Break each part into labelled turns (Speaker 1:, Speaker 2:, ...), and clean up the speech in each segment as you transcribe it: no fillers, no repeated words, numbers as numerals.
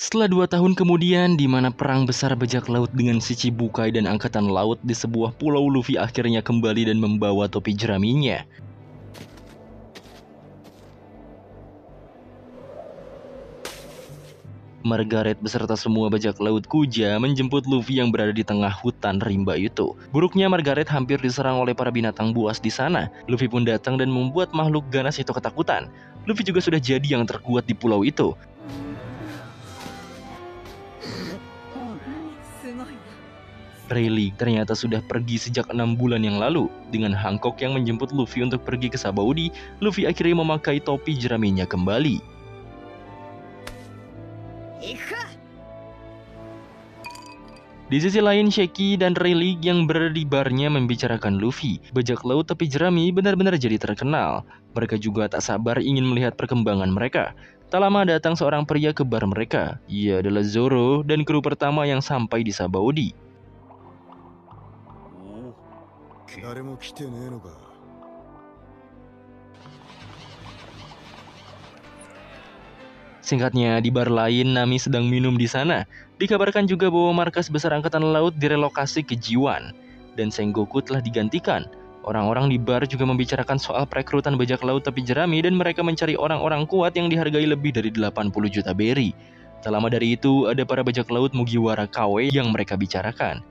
Speaker 1: Setelah 2 tahun kemudian, di mana perang besar bajak laut dengan Shichibukai dan Angkatan Laut di sebuah pulau, Luffy akhirnya kembali dan membawa topi jeraminya. Margaret beserta semua bajak laut Kuja menjemput Luffy yang berada di tengah hutan rimba itu. Buruknya Margaret hampir diserang oleh para binatang buas di sana. Luffy pun datang dan membuat makhluk ganas itu ketakutan. Luffy juga sudah jadi yang terkuat di pulau itu. Rayleigh ternyata sudah pergi sejak 6 bulan yang lalu. Dengan Hancock yang menjemput Luffy untuk pergi ke Sabaudi, Luffy akhirnya memakai topi jeraminya kembali. Di sisi lain, Sheki dan Rayleigh yang berada di barnya membicarakan Luffy. Bajak laut topi jerami benar-benar jadi terkenal. Mereka juga tak sabar ingin melihat perkembangan mereka. Tak lama datang seorang pria ke bar mereka. Ia adalah Zoro dan kru pertama yang sampai di Sabaudi. Singkatnya, di bar lain, Nami sedang minum di sana. Dikabarkan juga bahwa markas besar Angkatan Laut direlokasi ke Jiwan, dan Sengoku telah digantikan. Orang-orang di bar juga membicarakan soal perekrutan bajak laut topi jerami dan mereka mencari orang-orang kuat yang dihargai lebih dari 80 juta beri. Tak lama dari itu, ada para bajak laut Mugiwara KW yang mereka bicarakan.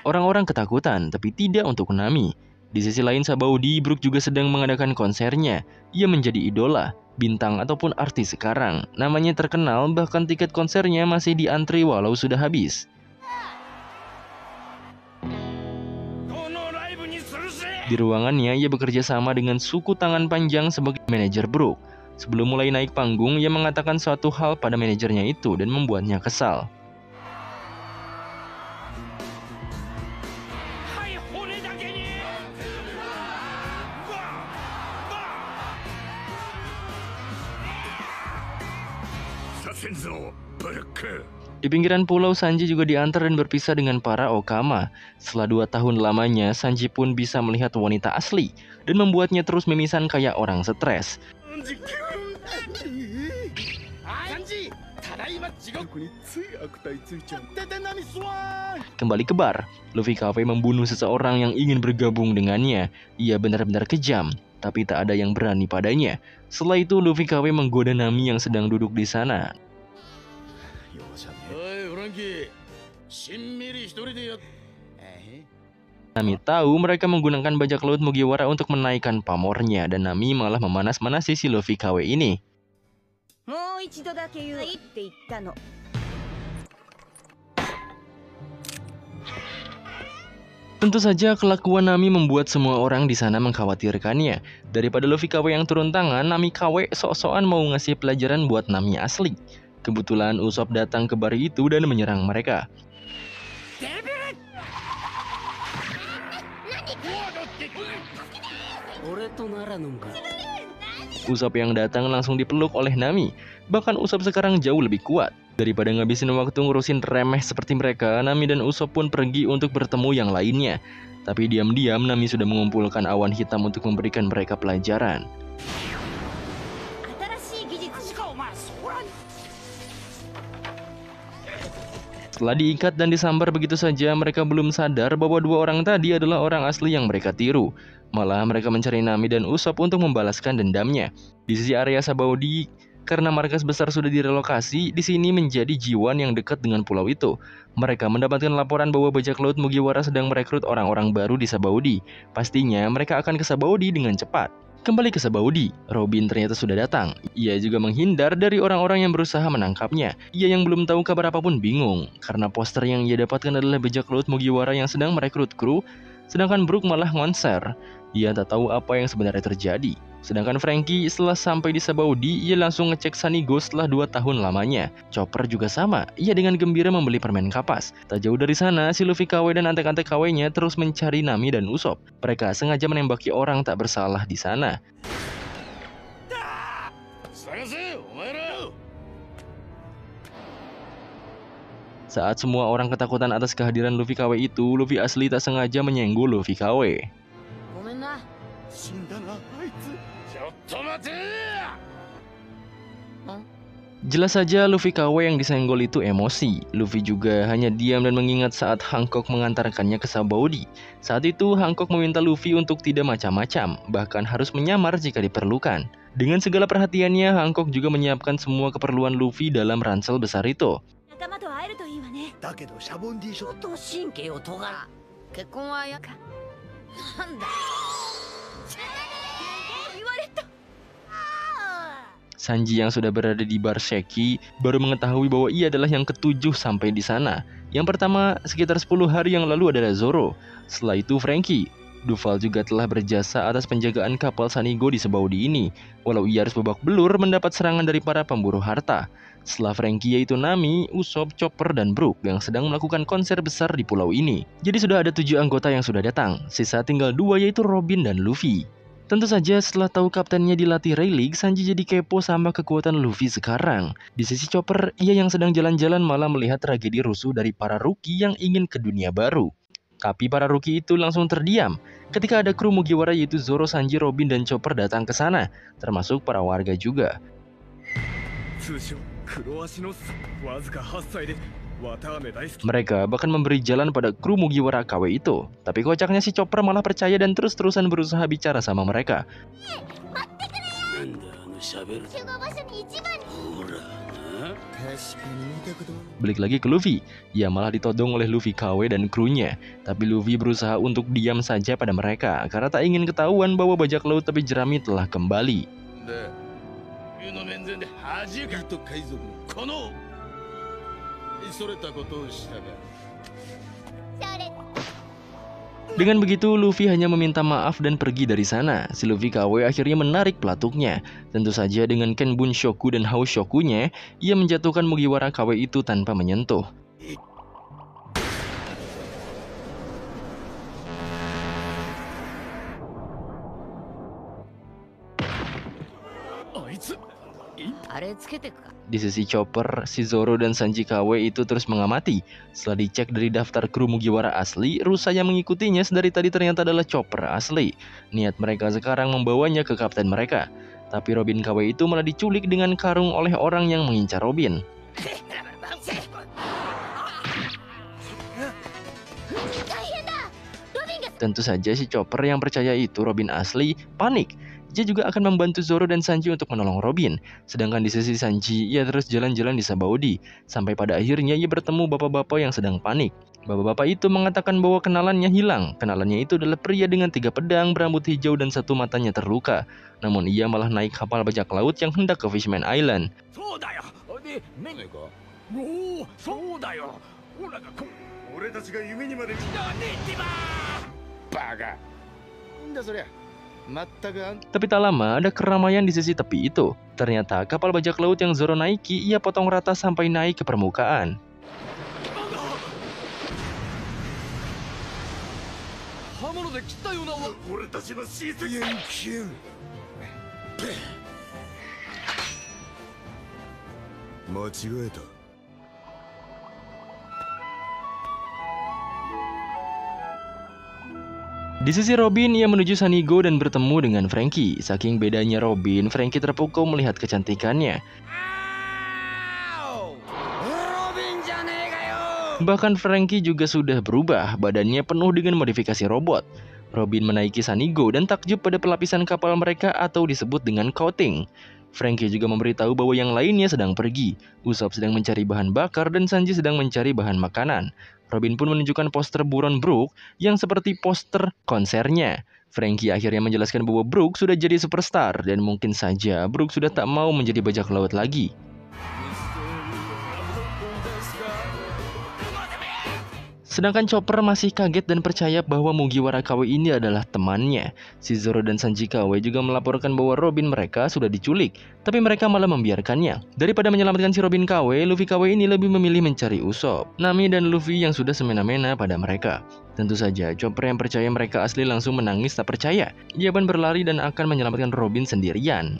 Speaker 1: Orang-orang ketakutan, tapi tidak untuk Nami. Di sisi lain, Sabaudi, Brook juga sedang mengadakan konsernya. Ia menjadi idola, bintang ataupun artis sekarang. Namanya terkenal, bahkan tiket konsernya masih diantri walau sudah habis. Di ruangannya, ia bekerja sama dengan suku tangan panjang sebagai manajer Brook. Sebelum mulai naik panggung, ia mengatakan suatu hal pada manajernya itu dan membuatnya kesal. Di pinggiran pulau, Sanji juga diantar dan berpisah dengan para Okama. Setelah 2 tahun lamanya, Sanji pun bisa melihat wanita asli dan membuatnya terus mimisan kayak orang stres. Kembali ke bar, Luffy Cafe membunuh seseorang yang ingin bergabung dengannya. Ia benar-benar kejam, tapi tak ada yang berani padanya. Setelah itu, Luffy Cafe menggoda Nami yang sedang duduk di sana. Nami tahu mereka menggunakan bajak laut Mugiwara untuk menaikkan pamornya, dan Nami malah memanas-manasi si Luffy KW ini. Tentu saja kelakuan Nami membuat semua orang di sana mengkhawatirkannya. Daripada Luffy KW yang turun tangan, Nami KW sok-sokan mau ngasih pelajaran buat Nami asli. Kebetulan Usopp datang ke bar itu dan menyerang mereka. Usopp yang datang langsung dipeluk oleh Nami. Bahkan Usopp sekarang jauh lebih kuat. Daripada ngabisin waktu ngurusin remeh seperti mereka, Nami dan Usopp pun pergi untuk bertemu yang lainnya. Tapi diam-diam Nami sudah mengumpulkan awan hitam untuk memberikan mereka pelajaran. Setelah diikat dan disambar begitu saja, mereka belum sadar bahwa 2 orang tadi adalah orang asli yang mereka tiru. Malah mereka mencari Nami dan Usopp untuk membalaskan dendamnya. Di sisi area Sabaudi, karena markas besar sudah direlokasi, di sini menjadi Jiwan yang dekat dengan pulau itu. Mereka mendapatkan laporan bahwa bajak laut Mugiwara sedang merekrut orang-orang baru di Sabaudi. Pastinya mereka akan ke Sabaudi dengan cepat. Kembali ke Sabaudi, Robin ternyata sudah datang. Ia juga menghindar dari orang-orang yang berusaha menangkapnya. Ia yang belum tahu kabar apapun bingung, karena poster yang ia dapatkan adalah bajak laut Mugiwara yang sedang merekrut kru, sedangkan Brook malah ngonser. Ia tak tahu apa yang sebenarnya terjadi. Sedangkan Franky setelah sampai di Sabaudi, ia langsung ngecek Sunny Ghost setelah 2 tahun lamanya. Chopper juga sama, ia dengan gembira membeli permen kapas. Tak jauh dari sana, si Luffy KW dan antek-antek KW-nya terus mencari Nami dan Usopp. Mereka sengaja menembaki orang tak bersalah di sana. Saat semua orang ketakutan atas kehadiran Luffy KW itu, Luffy asli tak sengaja menyenggol Luffy KW. Jelas saja Luffy KW yang disenggol itu emosi. Luffy juga hanya diam dan mengingat saat Hancock mengantarkannya ke Sabaody. Saat itu Hancock meminta Luffy untuk tidak macam-macam, bahkan harus menyamar jika diperlukan. Dengan segala perhatiannya, Hancock juga menyiapkan semua keperluan Luffy dalam ransel besar itu. Sanji yang sudah berada di bar Sheki baru mengetahui bahwa ia adalah yang ketujuh sampai di sana. Yang pertama sekitar 10 hari yang lalu adalah Zoro. Setelah itu Franky. Duval juga telah berjasa atas penjagaan kapal Sanigo di Sabaody ini, walau ia harus babak belur mendapat serangan dari para pemburu harta. Setelah Franky yaitu Nami, Usopp, Chopper, dan Brook yang sedang melakukan konser besar di pulau ini. Jadi sudah ada 7 anggota yang sudah datang, sisa tinggal 2 yaitu Robin dan Luffy. Tentu saja setelah tahu kaptennya dilatih Rayleigh, Sanji jadi kepo sama kekuatan Luffy sekarang. Di sisi Chopper, ia yang sedang jalan-jalan malah melihat tragedi rusuh dari para rookie yang ingin ke dunia baru. Tapi para rookie itu langsung terdiam ketika ada kru Mugiwara yaitu Zoro, Sanji, Robin, dan Chopper datang ke sana, termasuk para warga juga. Mereka bahkan memberi jalan pada kru Mugiwara KW itu. Tapi kocaknya si Chopper malah percaya dan terus-terusan berusaha bicara sama mereka. Balik lagi ke Luffy, ia malah ditodong oleh Luffy KW dan krunya. Tapi Luffy berusaha untuk diam saja pada mereka karena tak ingin ketahuan bahwa bajak laut tepi jerami telah kembali. Dengan begitu, Luffy hanya meminta maaf dan pergi dari sana. Si Luffy KW akhirnya menarik pelatuknya. Tentu saja dengan Ken Bunshoku dan Hao Shokunya, ia menjatuhkan Mugiwara KW itu tanpa menyentuh. Di sisi Chopper, si Zoro dan Sanji KW itu terus mengamati. Setelah dicek dari daftar kru Mugiwara asli, rusa yang mengikutinya sedari tadi ternyata adalah Chopper asli. Niat mereka sekarang membawanya ke kapten mereka. Tapi Robin KW itu malah diculik dengan karung oleh orang yang mengincar Robin. Tentu saja si Chopper yang percaya itu Robin asli panik. Dia juga akan membantu Zoro dan Sanji untuk menolong Robin. Sedangkan di sisi Sanji, ia terus jalan-jalan di Sabaody. Sampai pada akhirnya ia bertemu bapak-bapak yang sedang panik. Bapak-bapak itu mengatakan bahwa kenalannya hilang. Kenalannya itu adalah pria dengan 3 pedang, berambut hijau, dan 1 matanya terluka. Namun ia malah naik kapal bajak laut yang hendak ke Fishman Island. Tapi tak lama ada keramaian di sisi tepi itu. Ternyata kapal bajak laut yang Zoro naiki ia potong rata sampai naik ke permukaan. Di sisi Robin, ia menuju Sanigo dan bertemu dengan Franky. Saking bedanya Robin, Franky terpukau melihat kecantikannya. Bahkan Franky juga sudah berubah, badannya penuh dengan modifikasi robot. Robin menaiki Sanigo dan takjub pada pelapisan kapal mereka atau disebut dengan coating. Franky juga memberitahu bahwa yang lainnya sedang pergi. Usopp sedang mencari bahan bakar dan Sanji sedang mencari bahan makanan. Robin pun menunjukkan poster buron Brook yang seperti poster konsernya. Franky akhirnya menjelaskan bahwa Brook sudah jadi superstar dan mungkin saja Brook sudah tak mau menjadi bajak laut lagi. Sedangkan Chopper masih kaget dan percaya bahwa Mugiwara KW ini adalah temannya. Si Zoro dan Sanji KW juga melaporkan bahwa Robin mereka sudah diculik, tapi mereka malah membiarkannya. Daripada menyelamatkan si Robin KW, Luffy KW ini lebih memilih mencari Usopp, Nami, dan Luffy yang sudah semena-mena pada mereka. Tentu saja, Chopper yang percaya mereka asli langsung menangis tak percaya. Ia pun berlari dan akan menyelamatkan Robin sendirian.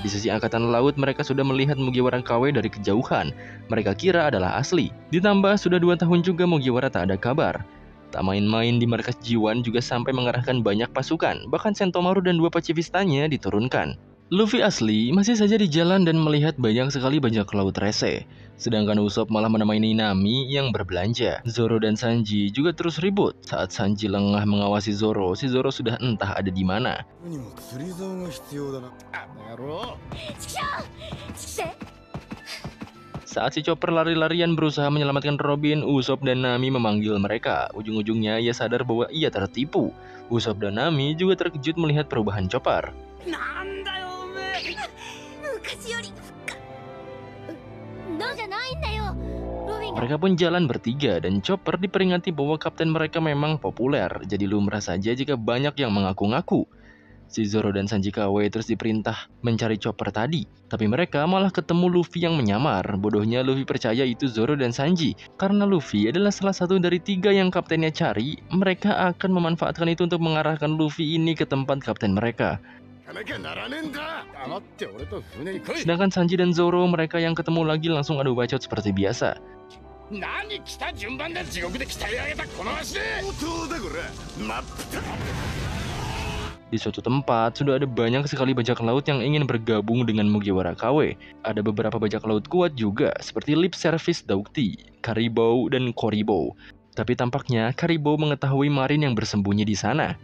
Speaker 1: Di sisi angkatan laut, mereka sudah melihat Mugiwara KW dari kejauhan. Mereka kira adalah asli. Ditambah sudah 2 tahun juga Mugiwara tak ada kabar. Tak main-main, di markas G1 juga sampai mengerahkan banyak pasukan, bahkan Sentomaru dan 2 pacifistanya diturunkan. Luffy asli masih saja di jalan dan melihat banyak sekali bajak laut rese. Sedangkan Usopp malah menemani Nami yang berbelanja. Zoro dan Sanji juga terus ribut. Saat Sanji lengah mengawasi Zoro, si Zoro sudah entah ada di mana. Saat si Chopper lari-larian berusaha menyelamatkan Robin, Usopp dan Nami memanggil mereka. Ujung-ujungnya ia sadar bahwa ia tertipu. Usopp dan Nami juga terkejut melihat perubahan Chopper. Mereka pun jalan bertiga dan Chopper diperingati bahwa kapten mereka memang populer. Jadi lumrah saja jika banyak yang mengaku-ngaku. Si Zoro dan Sanji KW terus diperintah mencari Chopper tadi. Tapi mereka malah ketemu Luffy yang menyamar. Bodohnya Luffy percaya itu Zoro dan Sanji. Karena Luffy adalah salah satu dari 3 yang kaptennya cari, mereka akan memanfaatkan itu untuk mengarahkan Luffy ini ke tempat kapten mereka. Sedangkan Sanji dan Zoro, mereka yang ketemu lagi langsung adu bacot seperti biasa. Di suatu tempat, sudah ada banyak sekali bajak laut yang ingin bergabung dengan Mugiwara KW. Ada beberapa bajak laut kuat juga, seperti Lip Service Doughty, Caribou, dan Koribou. Tapi tampaknya Caribou mengetahui Marin yang bersembunyi di sana.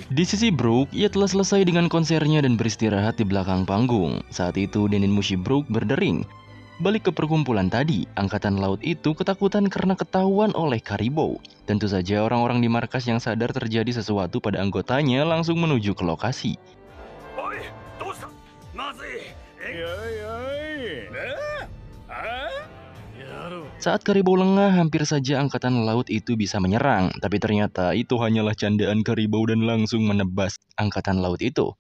Speaker 1: Di sisi Brook, ia telah selesai dengan konsernya dan beristirahat di belakang panggung. Saat itu Denin Mushi Brook berdering. Balik ke perkumpulan tadi, angkatan laut itu ketakutan karena ketahuan oleh Caribou. Tentu saja orang-orang di markas yang sadar terjadi sesuatu pada anggotanya langsung menuju ke lokasi. Saat Caribou lengah, hampir saja angkatan laut itu bisa menyerang. Tapi ternyata itu hanyalah candaan Caribou dan langsung menebas angkatan laut itu.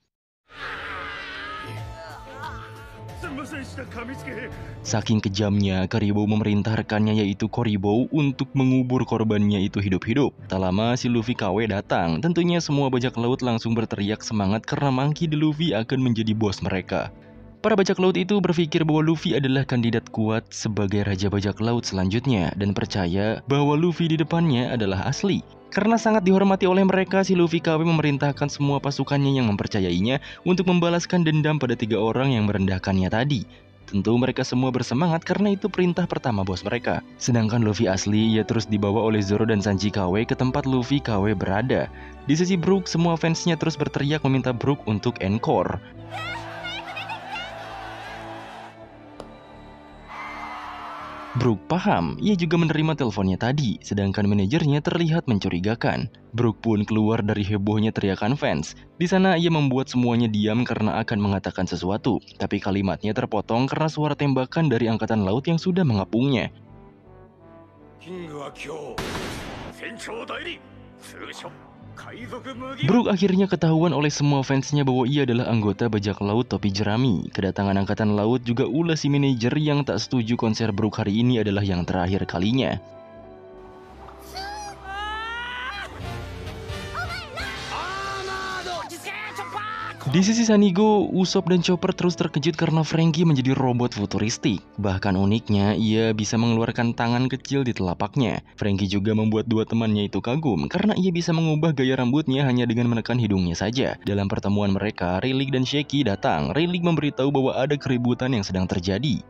Speaker 1: Saking kejamnya, Caribou memerintah rekannya yaitu Koribou untuk mengubur korbannya itu hidup-hidup. Tak lama si Luffy KW datang. Tentunya semua bajak laut langsung berteriak semangat karena Monkey D. Luffy akan menjadi bos mereka. Para bajak laut itu berpikir bahwa Luffy adalah kandidat kuat sebagai raja bajak laut selanjutnya dan percaya bahwa Luffy di depannya adalah asli. Karena sangat dihormati oleh mereka, si Luffy KW memerintahkan semua pasukannya yang mempercayainya untuk membalaskan dendam pada 3 orang yang merendahkannya tadi. Tentu mereka semua bersemangat karena itu perintah pertama bos mereka. Sedangkan Luffy asli, ia terus dibawa oleh Zoro dan Sanji KW ke tempat Luffy KW berada. Di sisi Brook, semua fansnya terus berteriak meminta Brook untuk encore. Brook paham, ia juga menerima teleponnya tadi, sedangkan manajernya terlihat mencurigakan. Brook pun keluar dari hebohnya teriakan fans. Di sana ia membuat semuanya diam karena akan mengatakan sesuatu, tapi kalimatnya terpotong karena suara tembakan dari angkatan laut yang sudah mengapungnya. Brook akhirnya ketahuan oleh semua fansnya bahwa ia adalah anggota bajak laut topi jerami. Kedatangan angkatan laut juga ulah si manajer yang tak setuju konser Brook hari ini adalah yang terakhir kalinya. Di sisi Sanigo, Usopp dan Chopper terus terkejut karena Franky menjadi robot futuristik. Bahkan uniknya, ia bisa mengeluarkan tangan kecil di telapaknya. Franky juga membuat 2 temannya itu kagum karena ia bisa mengubah gaya rambutnya hanya dengan menekan hidungnya saja. Dalam pertemuan mereka, Rayleigh dan Shaggy datang. Rayleigh memberitahu bahwa ada keributan yang sedang terjadi.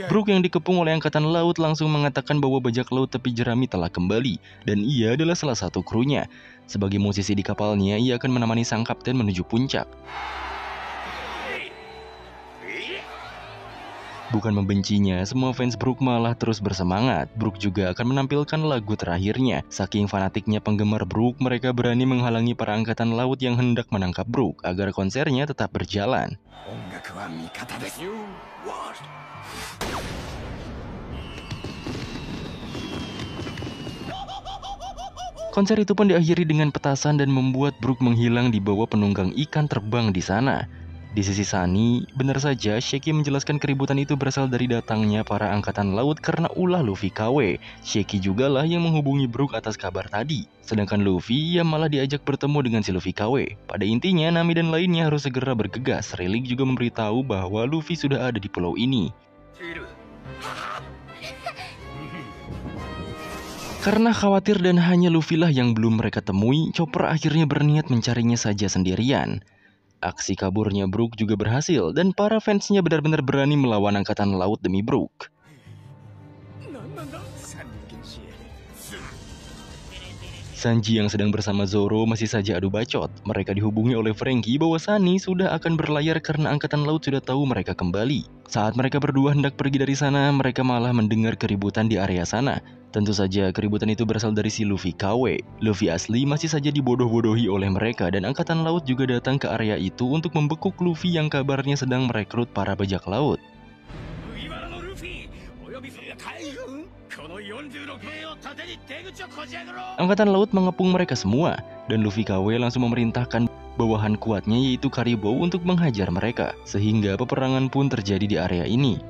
Speaker 1: Brook yang dikepung oleh angkatan laut langsung mengatakan bahwa bajak laut tepi jerami telah kembali dan ia adalah salah satu krunya. Sebagai musisi di kapalnya, ia akan menemani sang kapten menuju puncak. Bukan membencinya, semua fans Brook malah terus bersemangat. Brook juga akan menampilkan lagu terakhirnya. Saking fanatiknya penggemar Brook, mereka berani menghalangi para angkatan laut yang hendak menangkap Brook agar konsernya tetap berjalan. Konser itu pun diakhiri dengan petasan dan membuat Brook menghilang di bawah penunggang ikan terbang di sana. Di sisi Sunny, benar saja Shiki menjelaskan keributan itu berasal dari datangnya para angkatan laut karena ulah Luffy KW. Shiki juga lah yang menghubungi Brook atas kabar tadi. Sedangkan Luffy yang malah diajak bertemu dengan si Luffy KW. Pada intinya, Nami dan lainnya harus segera bergegas. Rayleigh juga memberitahu bahwa Luffy sudah ada di pulau ini. Karena khawatir dan hanya Luffy lah yang belum mereka temui, Chopper akhirnya berniat mencarinya saja sendirian. Aksi kaburnya Brook juga berhasil dan para fansnya benar-benar berani melawan angkatan laut demi Brook. Sanji yang sedang bersama Zoro masih saja adu bacot. Mereka dihubungi oleh Franky bahwa Sunny sudah akan berlayar karena angkatan laut sudah tahu mereka kembali. Saat mereka berdua hendak pergi dari sana, mereka malah mendengar keributan di area sana. Tentu saja keributan itu berasal dari si Luffy KW. Luffy asli masih saja dibodoh-bodohi oleh mereka dan angkatan laut juga datang ke area itu untuk membekuk Luffy yang kabarnya sedang merekrut para bajak laut. Angkatan laut mengepung mereka semua dan Luffy KW langsung memerintahkan bawahan kuatnya yaitu Caribou untuk menghajar mereka. Sehingga peperangan pun terjadi di area ini.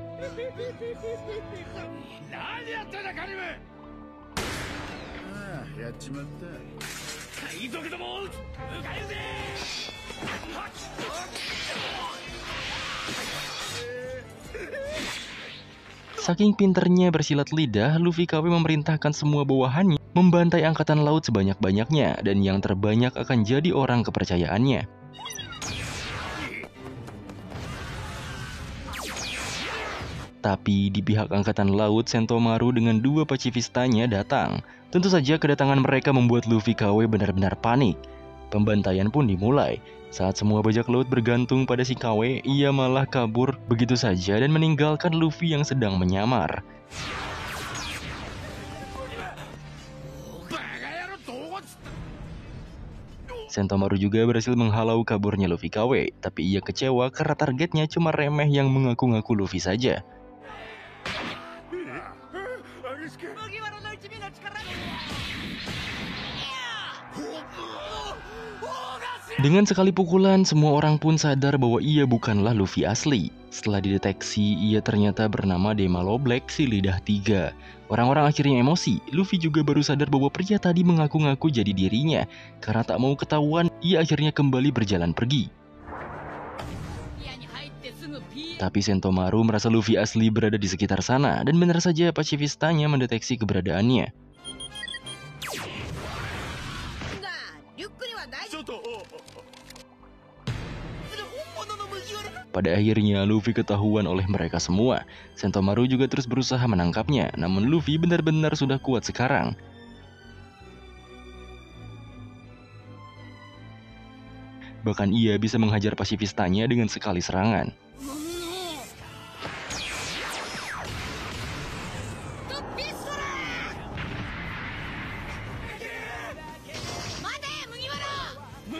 Speaker 1: Saking pinternya bersilat lidah, Luffy KW memerintahkan semua bawahannya membantai angkatan laut sebanyak-banyaknya dan yang terbanyak akan jadi orang kepercayaannya. Tapi di pihak angkatan laut, Sentomaru dengan dua pacifistanya datang. Tentu saja kedatangan mereka membuat Luffy KW benar-benar panik. Pembantaian pun dimulai. Saat semua bajak laut bergantung pada si KW, ia malah kabur begitu saja dan meninggalkan Luffy yang sedang menyamar. Sentomaru juga berhasil menghalau kaburnya Luffy KW, tapi ia kecewa karena targetnya cuma remeh yang mengaku-ngaku Luffy saja. Dengan sekali pukulan, semua orang pun sadar bahwa ia bukanlah Luffy asli. Setelah dideteksi, ia ternyata bernama Demalo Black si lidah tiga. Orang-orang akhirnya emosi. Luffy juga baru sadar bahwa pria tadi mengaku-ngaku jadi dirinya. Karena tak mau ketahuan, ia akhirnya kembali berjalan pergi. Tapi Sentomaru merasa Luffy asli berada di sekitar sana, dan benar saja pacifistanya mendeteksi keberadaannya. Pada akhirnya Luffy ketahuan oleh mereka semua. Sentomaru juga terus berusaha menangkapnya, namun Luffy benar-benar sudah kuat sekarang. Bahkan ia bisa menghajar pasifistanya dengan sekali serangan.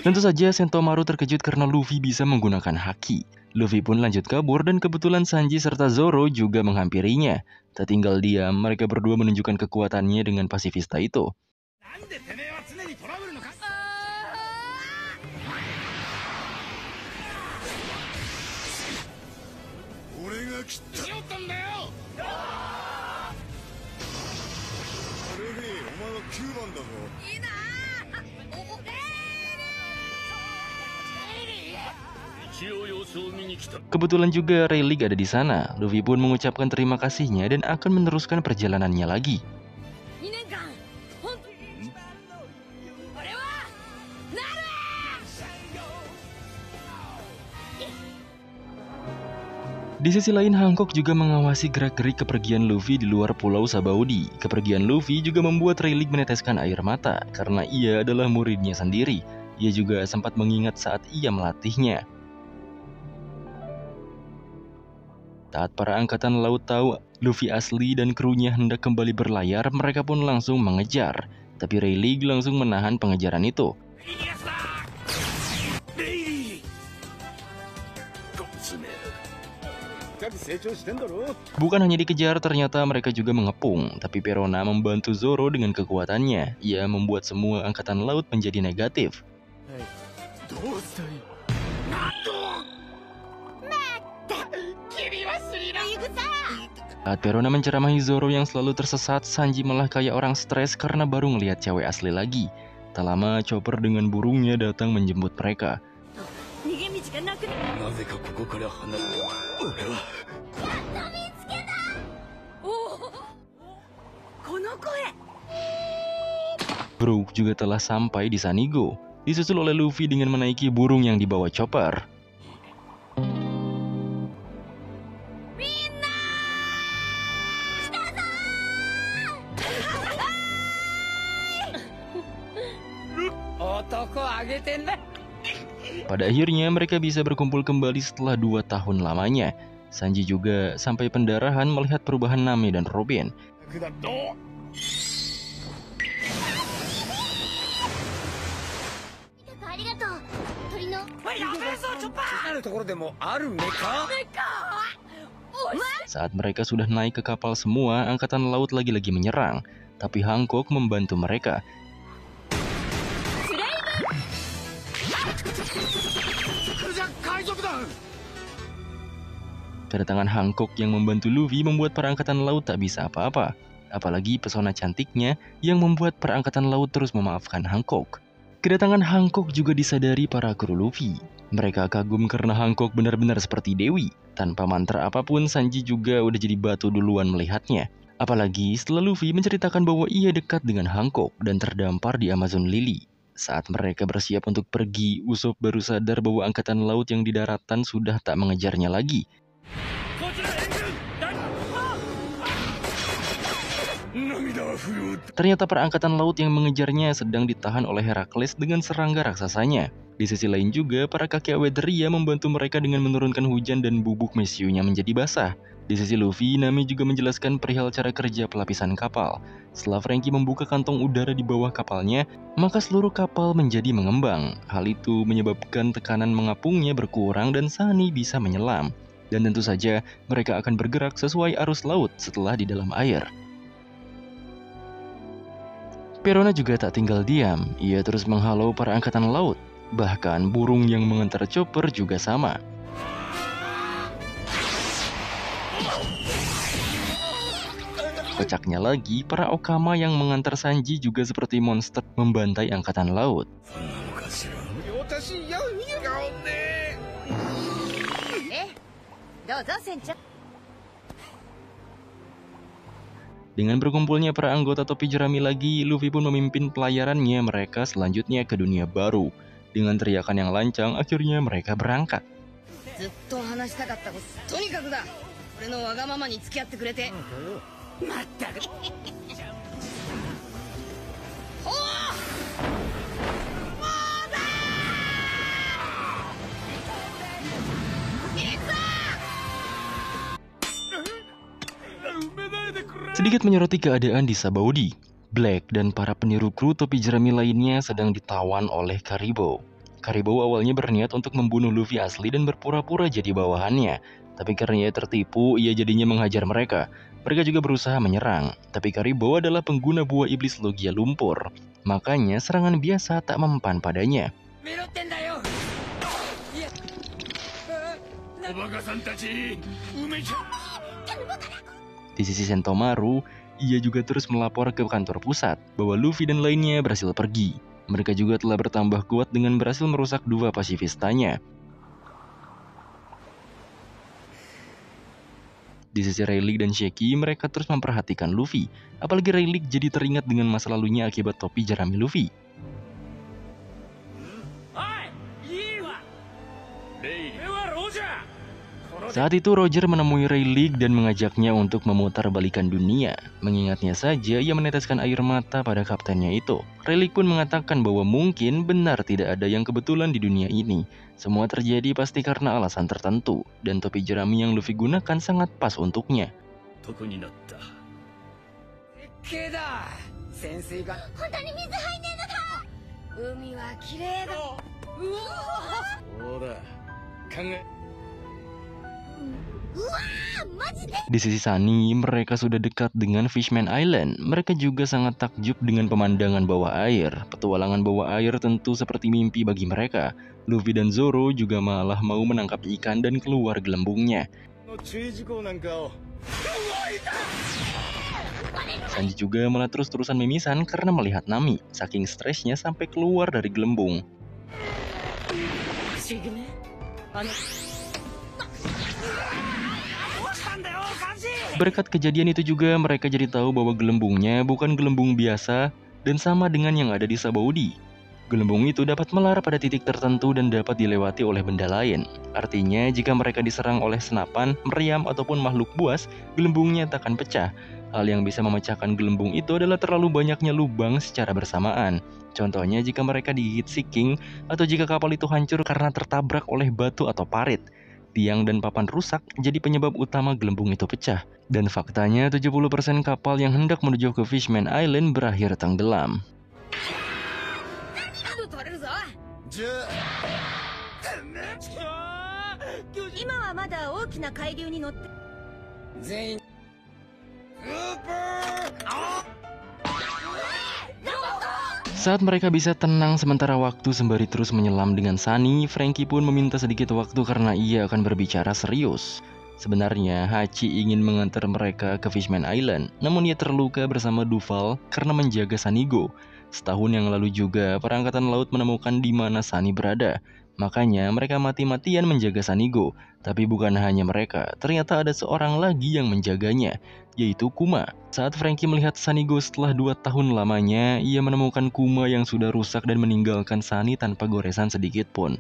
Speaker 1: Tentu saja Sentomaru terkejut karena Luffy bisa menggunakan haki. Luffy pun lanjut kabur dan kebetulan Sanji serta Zoro juga menghampirinya. Tak tinggal diam, mereka berdua menunjukkan kekuatannya dengan pasifista itu. Kebetulan juga Rayleigh ada di sana. Luffy pun mengucapkan terima kasihnya dan akan meneruskan perjalanannya lagi. Di sisi lain, Hancock juga mengawasi gerak-gerik kepergian Luffy di luar pulau Sabaudi. Kepergian Luffy juga membuat Rayleigh meneteskan air mata karena ia adalah muridnya sendiri. Ia juga sempat mengingat saat ia melatihnya. Saat para angkatan laut tahu Luffy asli dan krunya hendak kembali berlayar, mereka pun langsung mengejar. Tapi Rayleigh langsung menahan pengejaran itu. Bukan hanya dikejar, ternyata mereka juga mengepung. Tapi Perona membantu Zoro dengan kekuatannya. Ia membuat semua angkatan laut menjadi negatif. Saat Perona menceramahi Zoro yang selalu tersesat, Sanji malah kayak orang stres karena baru ngelihat cewek asli lagi. Tak lama, Chopper dengan burungnya datang menjemput mereka. Brook juga telah sampai di Sanigo, disusul oleh Luffy dengan menaiki burung yang dibawa Chopper. Pada akhirnya mereka bisa berkumpul kembali setelah 2 tahun lamanya. Sanji juga sampai pendarahan melihat perubahan Nami dan Robin. Saat mereka sudah naik ke kapal semua, angkatan laut lagi-lagi menyerang. Tapi Hancock membantu mereka. Kedatangan Hancock yang membantu Luffy membuat para angkatan laut tak bisa apa-apa. Apalagi pesona cantiknya yang membuat para angkatan laut terus memaafkan Hancock. Kedatangan Hancock juga disadari para kru Luffy. Mereka kagum karena Hancock benar-benar seperti Dewi. Tanpa mantra apapun, Sanji juga udah jadi batu duluan melihatnya. Apalagi setelah Luffy menceritakan bahwa ia dekat dengan Hancock dan terdampar di Amazon Lily. Saat mereka bersiap untuk pergi, Usopp baru sadar bahwa angkatan laut yang di daratan sudah tak mengejarnya lagi. Ternyata para angkatan laut yang mengejarnya sedang ditahan oleh Herakles dengan serangga raksasanya. Di sisi lain juga, para kakek Awederia membantu mereka dengan menurunkan hujan dan bubuk mesiunya menjadi basah. Di sisi Luffy, Nami juga menjelaskan perihal cara kerja pelapisan kapal. Setelah Franky membuka kantong udara di bawah kapalnya, maka seluruh kapal menjadi mengembang. Hal itu menyebabkan tekanan mengapungnya berkurang dan Sunny bisa menyelam. Dan tentu saja, mereka akan bergerak sesuai arus laut setelah di dalam air. Perona juga tak tinggal diam, ia terus menghalau para angkatan laut. Bahkan burung yang mengantar Chopper juga sama. Kocaknya lagi, para Okama yang mengantar Sanji juga seperti monster membantai angkatan laut. Dengan berkumpulnya para anggota topi jerami lagi, Luffy pun memimpin pelayarannya mereka selanjutnya ke dunia baru. Dengan teriakan yang lancang, akhirnya mereka berangkat. Sedikit menyoroti keadaan di Sabaody, Black dan para peniru kru topi jerami lainnya sedang ditawan oleh Caribou. Caribou awalnya berniat untuk membunuh Luffy asli dan berpura-pura jadi bawahannya. Tapi karena ia tertipu, ia jadinya menghajar mereka. Mereka juga berusaha menyerang. Tapi Caribou adalah pengguna buah iblis Logia lumpur. Makanya serangan biasa tak mempan padanya. Di sisi Sentomaru, ia juga terus melapor ke kantor pusat bahwa Luffy dan lainnya berhasil pergi. Mereka juga telah bertambah kuat dengan berhasil merusak 2 pasifistanya. Di sisi Rayleigh dan Sheki, mereka terus memperhatikan Luffy. Apalagi Rayleigh jadi teringat dengan masa lalunya akibat topi jerami Luffy. Saat itu Roger menemui Rayleigh dan mengajaknya untuk memutar balikan dunia. Mengingatnya saja, ia meneteskan air mata pada kaptennya itu. Rayleigh pun mengatakan bahwa mungkin benar tidak ada yang kebetulan di dunia ini. Semua terjadi pasti karena alasan tertentu, dan topi jerami yang Luffy gunakan sangat pas untuknya. Di sisi Sunny, mereka sudah dekat dengan Fishman Island. Mereka juga sangat takjub dengan pemandangan bawah air. Petualangan bawah air tentu seperti mimpi bagi mereka. Luffy dan Zoro juga malah mau menangkap ikan dan keluar gelembungnya. Sanji juga malah terus-terusan mimisan karena melihat Nami, saking stresnya sampai keluar dari gelembung. Berkat kejadian itu juga mereka jadi tahu bahwa gelembungnya bukan gelembung biasa dan sama dengan yang ada di Sabaudi. Gelembung itu dapat melar pada titik tertentu dan dapat dilewati oleh benda lain. Artinya jika mereka diserang oleh senapan, meriam, ataupun makhluk buas, gelembungnya takkan pecah. Hal yang bisa memecahkan gelembung itu adalah terlalu banyaknya lubang secara bersamaan. Contohnya jika mereka digigit Sea King atau jika kapal itu hancur karena tertabrak oleh batu atau parit. Tiang dan papan rusak jadi penyebab utama gelembung itu pecah. Dan faktanya 70% kapal yang hendak menuju ke Fishman Island berakhir tenggelam. Saat mereka bisa tenang sementara waktu sembari terus menyelam dengan Sunny, Franky pun meminta sedikit waktu karena ia akan berbicara serius. Sebenarnya Hachi ingin mengantar mereka ke Fishman Island, namun ia terluka bersama Duval karena menjaga Sanigo. Setahun yang lalu juga perangkatan laut menemukan di mana Sunny berada. Makanya mereka mati-matian menjaga Sanigo. Tapi bukan hanya mereka, ternyata ada seorang lagi yang menjaganya, yaitu Kuma. Saat Franky melihat Sanigo setelah 2 tahun lamanya, ia menemukan Kuma yang sudah rusak dan meninggalkan Sunny tanpa goresan sedikit pun.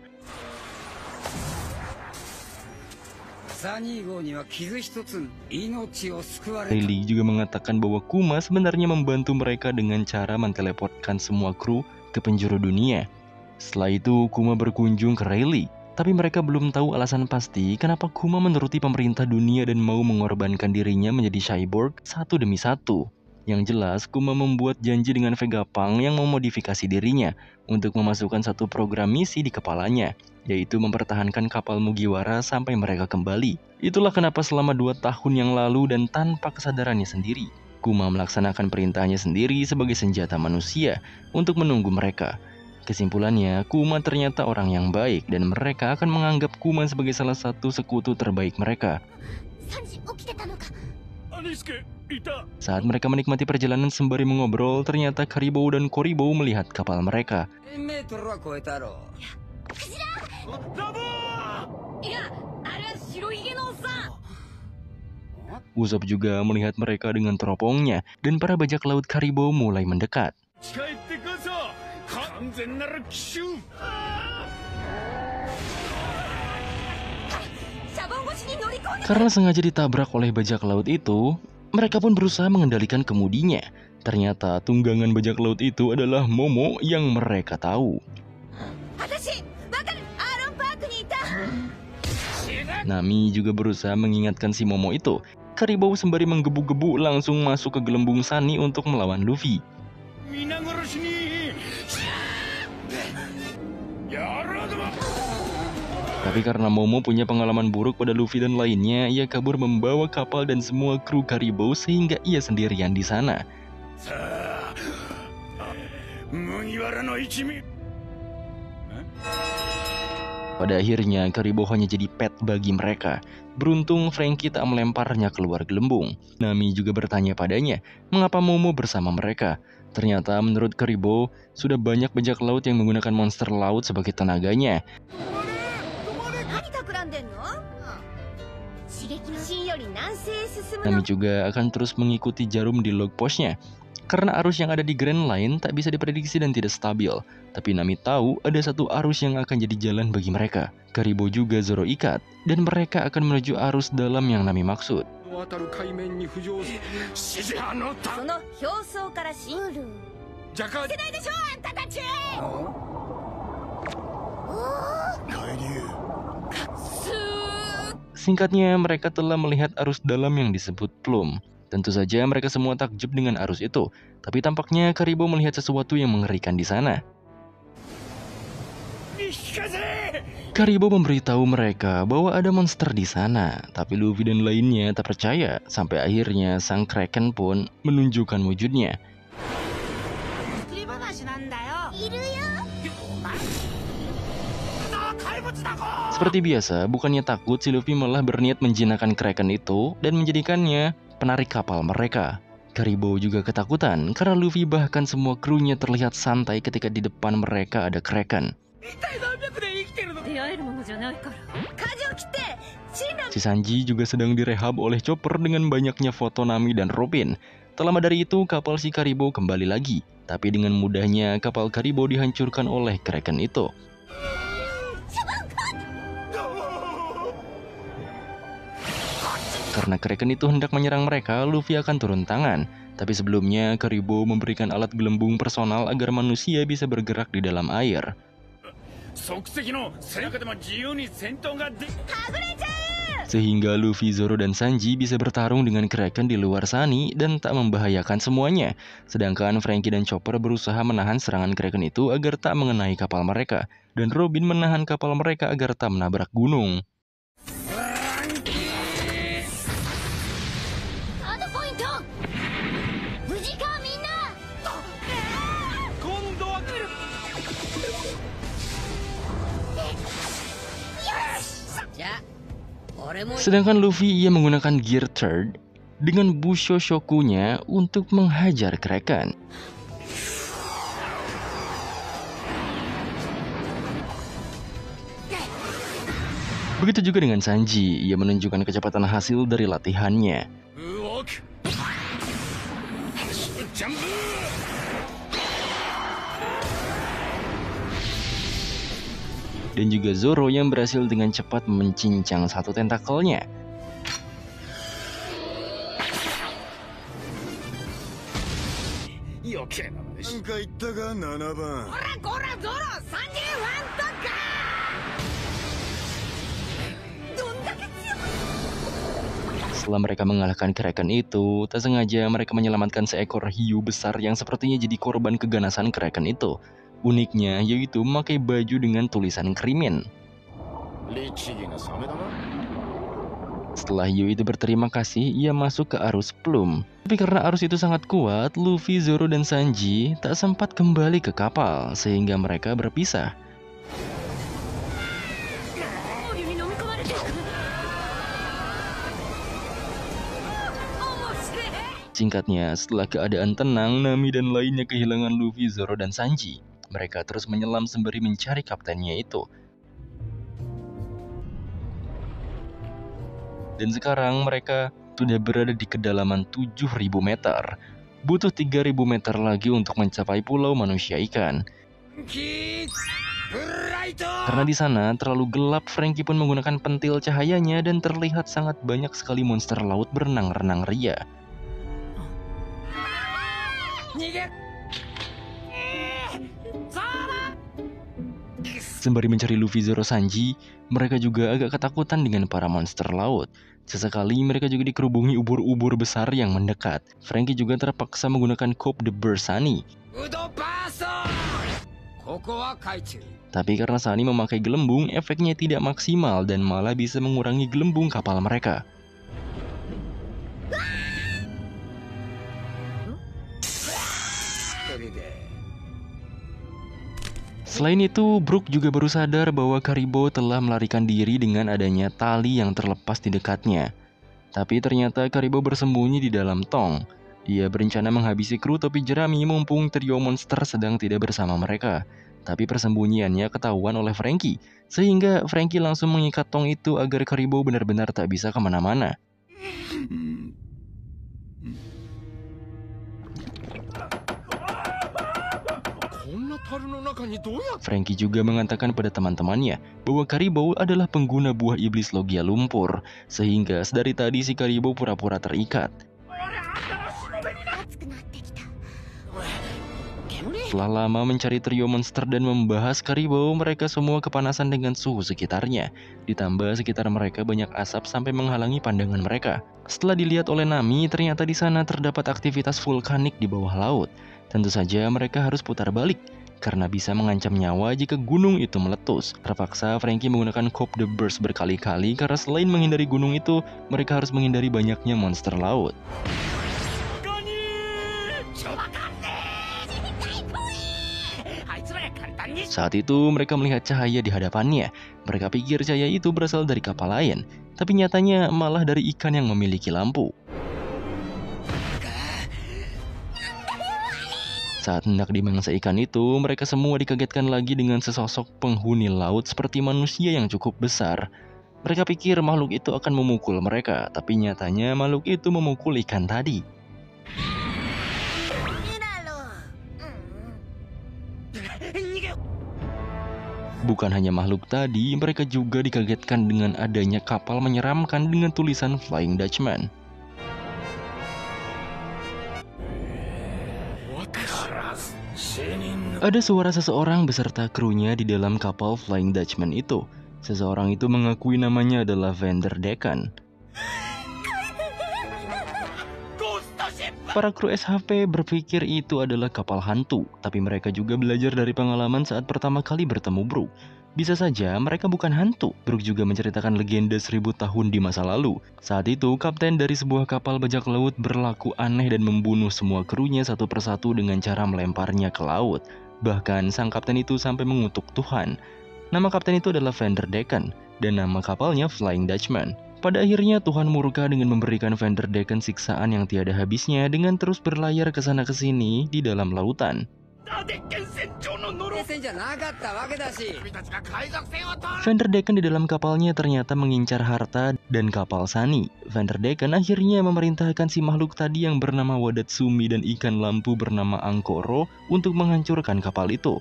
Speaker 1: Rayleigh juga mengatakan bahwa Kuma sebenarnya membantu mereka dengan cara menteleportkan semua kru ke penjuru dunia. Setelah itu Kuma berkunjung ke Rayleigh, tapi mereka belum tahu alasan pasti kenapa Kuma menuruti pemerintah dunia dan mau mengorbankan dirinya menjadi cyborg satu demi satu. Yang jelas, Kuma membuat janji dengan Vegapunk yang memodifikasi dirinya untuk memasukkan satu program misi di kepalanya, yaitu mempertahankan kapal Mugiwara sampai mereka kembali. Itulah kenapa selama 2 tahun yang lalu dan tanpa kesadarannya sendiri, Kuma melaksanakan perintahnya sendiri sebagai senjata manusia untuk menunggu mereka. Kesimpulannya, Kuma ternyata orang yang baik dan mereka akan menganggap Kuma sebagai salah satu sekutu terbaik mereka. Saat mereka menikmati perjalanan sembari mengobrol, ternyata Karibou dan Koribou melihat kapal mereka. Usopp juga melihat mereka dengan teropongnya, dan para bajak laut Karibou mulai mendekat. Karena sengaja ditabrak oleh bajak laut itu, mereka pun berusaha mengendalikan kemudinya. Ternyata tunggangan bajak laut itu adalah Momo yang mereka tahu. Nami juga berusaha mengingatkan si Momo itu. Karibou sembari menggebu-gebu langsung masuk ke gelembung Sunny untuk melawan Luffy. Tapi karena Momo punya pengalaman buruk pada Luffy dan lainnya, ia kabur membawa kapal dan semua kru Karibou sehingga ia sendirian di sana. Pada akhirnya, Karibou hanya jadi pet bagi mereka. Beruntung Franky tak melemparnya keluar gelembung. Nami juga bertanya padanya, mengapa Momo bersama mereka? Ternyata menurut Karibou, sudah banyak bajak laut yang menggunakan monster laut sebagai tenaganya. Nami juga akan terus mengikuti Jarum di log postnya. Karena arus yang ada di Grand Line tak bisa diprediksi dan tidak stabil. Tapi Nami tahu ada satu arus yang akan jadi jalan bagi mereka. Karibou juga Zoro ikat, dan mereka akan menuju arus dalam yang Nami maksud. Singkatnya, mereka telah melihat arus dalam yang disebut Plume. Tentu saja mereka semua takjub dengan arus itu, tapi tampaknya Karibou melihat sesuatu yang mengerikan di sana. Karibou memberitahu mereka bahwa ada monster di sana, tapi Luffy dan lainnya tak percaya, sampai akhirnya sang Kraken pun menunjukkan wujudnya. Seperti biasa, bukannya takut, si Luffy malah berniat menjinakkan Kraken itu dan menjadikannya penarik kapal mereka. Karibo juga ketakutan karena Luffy bahkan semua krunya terlihat santai ketika di depan mereka ada Kraken. Si Sanji juga sedang direhab oleh Chopper dengan banyaknya foto Nami dan Robin. Tak lama dari itu, kapal si Karibo kembali lagi. Tapi dengan mudahnya, kapal Karibo dihancurkan oleh Kraken itu. Karena Kraken itu hendak menyerang mereka, Luffy akan turun tangan. Tapi sebelumnya, Karibo memberikan alat gelembung personal agar manusia bisa bergerak di dalam air. Sehingga Luffy, Zoro, dan Sanji bisa bertarung dengan Kraken di luar Sunny dan tak membahayakan semuanya. Sedangkan Franky dan Chopper berusaha menahan serangan Kraken itu agar tak mengenai kapal mereka. Dan Robin menahan kapal mereka agar tak menabrak gunung. Sedangkan Luffy ia menggunakan Gear Third dengan Busho Shoku-nya untuk menghajar Kraken. Begitu juga dengan Sanji, ia menunjukkan kecepatan hasil dari latihannya. Dan juga Zoro yang berhasil dengan cepat mencincang satu tentakelnya. Setelah mereka mengalahkan Kraken itu, tak sengaja mereka menyelamatkan seekor hiu besar yang sepertinya jadi korban keganasan Kraken itu. Uniknya yaitu memakai baju dengan tulisan krimin. Setelah hiu itu berterima kasih, ia masuk ke arus Plum. Tapi karena arus itu sangat kuat, Luffy, Zoro, dan Sanji tak sempat kembali ke kapal, sehingga mereka berpisah. Singkatnya, setelah keadaan tenang, Nami dan lainnya kehilangan Luffy, Zoro, dan Sanji. Mereka terus menyelam sembari mencari kaptennya itu. Dan sekarang mereka sudah berada di kedalaman 7.000 meter. Butuh 3.000 meter lagi untuk mencapai pulau manusia ikan. Karena di sana terlalu gelap, Franky pun menggunakan pentil cahayanya dan terlihat sangat banyak sekali monster laut berenang-renang ria. Sembari mencari Luffy, Zoro, Sanji, mereka juga agak ketakutan dengan para monster laut. Sesekali mereka juga dikerubungi ubur-ubur besar yang mendekat. Franky juga terpaksa menggunakan Coupe de Boeuf Sunny. Tapi karena Sunny memakai gelembung, efeknya tidak maksimal dan malah bisa mengurangi gelembung kapal mereka. Selain itu, Brook juga baru sadar bahwa Karibo telah melarikan diri dengan adanya tali yang terlepas di dekatnya. Tapi ternyata Karibo bersembunyi di dalam tong. Ia berencana menghabisi kru topi jerami mumpung trio monster sedang tidak bersama mereka. Tapi persembunyiannya ketahuan oleh Franky, sehingga Franky langsung mengikat tong itu agar Karibo benar-benar tak bisa kemana-mana. Franky juga mengatakan pada teman-temannya bahwa Karibo adalah pengguna buah iblis logia lumpur, sehingga sedari tadi si Karibo pura-pura terikat. Setelah lama mencari trio monster dan membahas Karibo, mereka semua kepanasan dengan suhu sekitarnya. Ditambah sekitar mereka banyak asap sampai menghalangi pandangan mereka. Setelah dilihat oleh Nami, ternyata di sana terdapat aktivitas vulkanik di bawah laut. Tentu saja mereka harus putar balik, karena bisa mengancam nyawa jika gunung itu meletus. Terpaksa Franky menggunakan Coupe de Boeuf berkali-kali karena selain menghindari gunung itu, mereka harus menghindari banyaknya monster laut. Saat itu mereka melihat cahaya di hadapannya. Mereka pikir cahaya itu berasal dari kapal lain, tapi nyatanya malah dari ikan yang memiliki lampu. Saat hendak dimangsa ikan itu, mereka semua dikagetkan lagi dengan sesosok penghuni laut seperti manusia yang cukup besar. Mereka pikir makhluk itu akan memukul mereka, tapi nyatanya makhluk itu memukul ikan tadi. Bukan hanya makhluk tadi, mereka juga dikagetkan dengan adanya kapal menyeramkan dengan tulisan Flying Dutchman. Ada suara seseorang beserta krunya di dalam kapal Flying Dutchman itu. Seseorang itu mengakui namanya adalah Vanderdecken. Para kru SHV berpikir itu adalah kapal hantu, tapi mereka juga belajar dari pengalaman saat pertama kali bertemu Brook. Bisa saja mereka bukan hantu. Brook juga menceritakan legenda 1000 tahun di masa lalu. Saat itu, kapten dari sebuah kapal bajak laut berlaku aneh dan membunuh semua krunya satu persatu dengan cara melemparnya ke laut. Bahkan sang kapten itu sampai mengutuk Tuhan. Nama kapten itu adalah Vanderdecken dan nama kapalnya Flying Dutchman. Pada akhirnya Tuhan murka dengan memberikan Vanderdecken siksaan yang tiada habisnya dengan terus berlayar ke sana ke sini di dalam lautan. Vanderdecken di dalam kapalnya ternyata mengincar harta dan kapal Sunny. Vanderdecken akhirnya memerintahkan si makhluk tadi yang bernama Wadatsumi dan ikan lampu bernama Ankoro untuk menghancurkan kapal itu.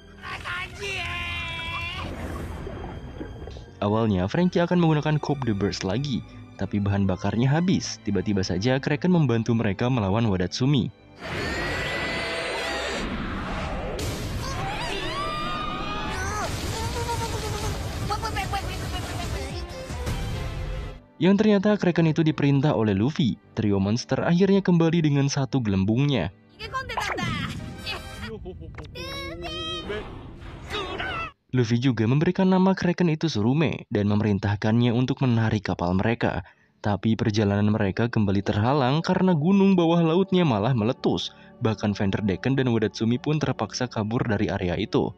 Speaker 1: Awalnya Franky akan menggunakan Coupe de Burst lagi, tapi bahan bakarnya habis. Tiba-tiba saja Kraken membantu mereka melawan Wadatsumi. Yang ternyata Kraken itu diperintah oleh Luffy. Trio monster akhirnya kembali dengan satu gelembungnya. Luffy juga memberikan nama Kraken itu Tsurume dan memerintahkannya untuk menarik kapal mereka. Tapi perjalanan mereka kembali terhalang karena gunung bawah lautnya malah meletus. Bahkan Vanderdecken dan Wadatsumi pun terpaksa kabur dari area itu.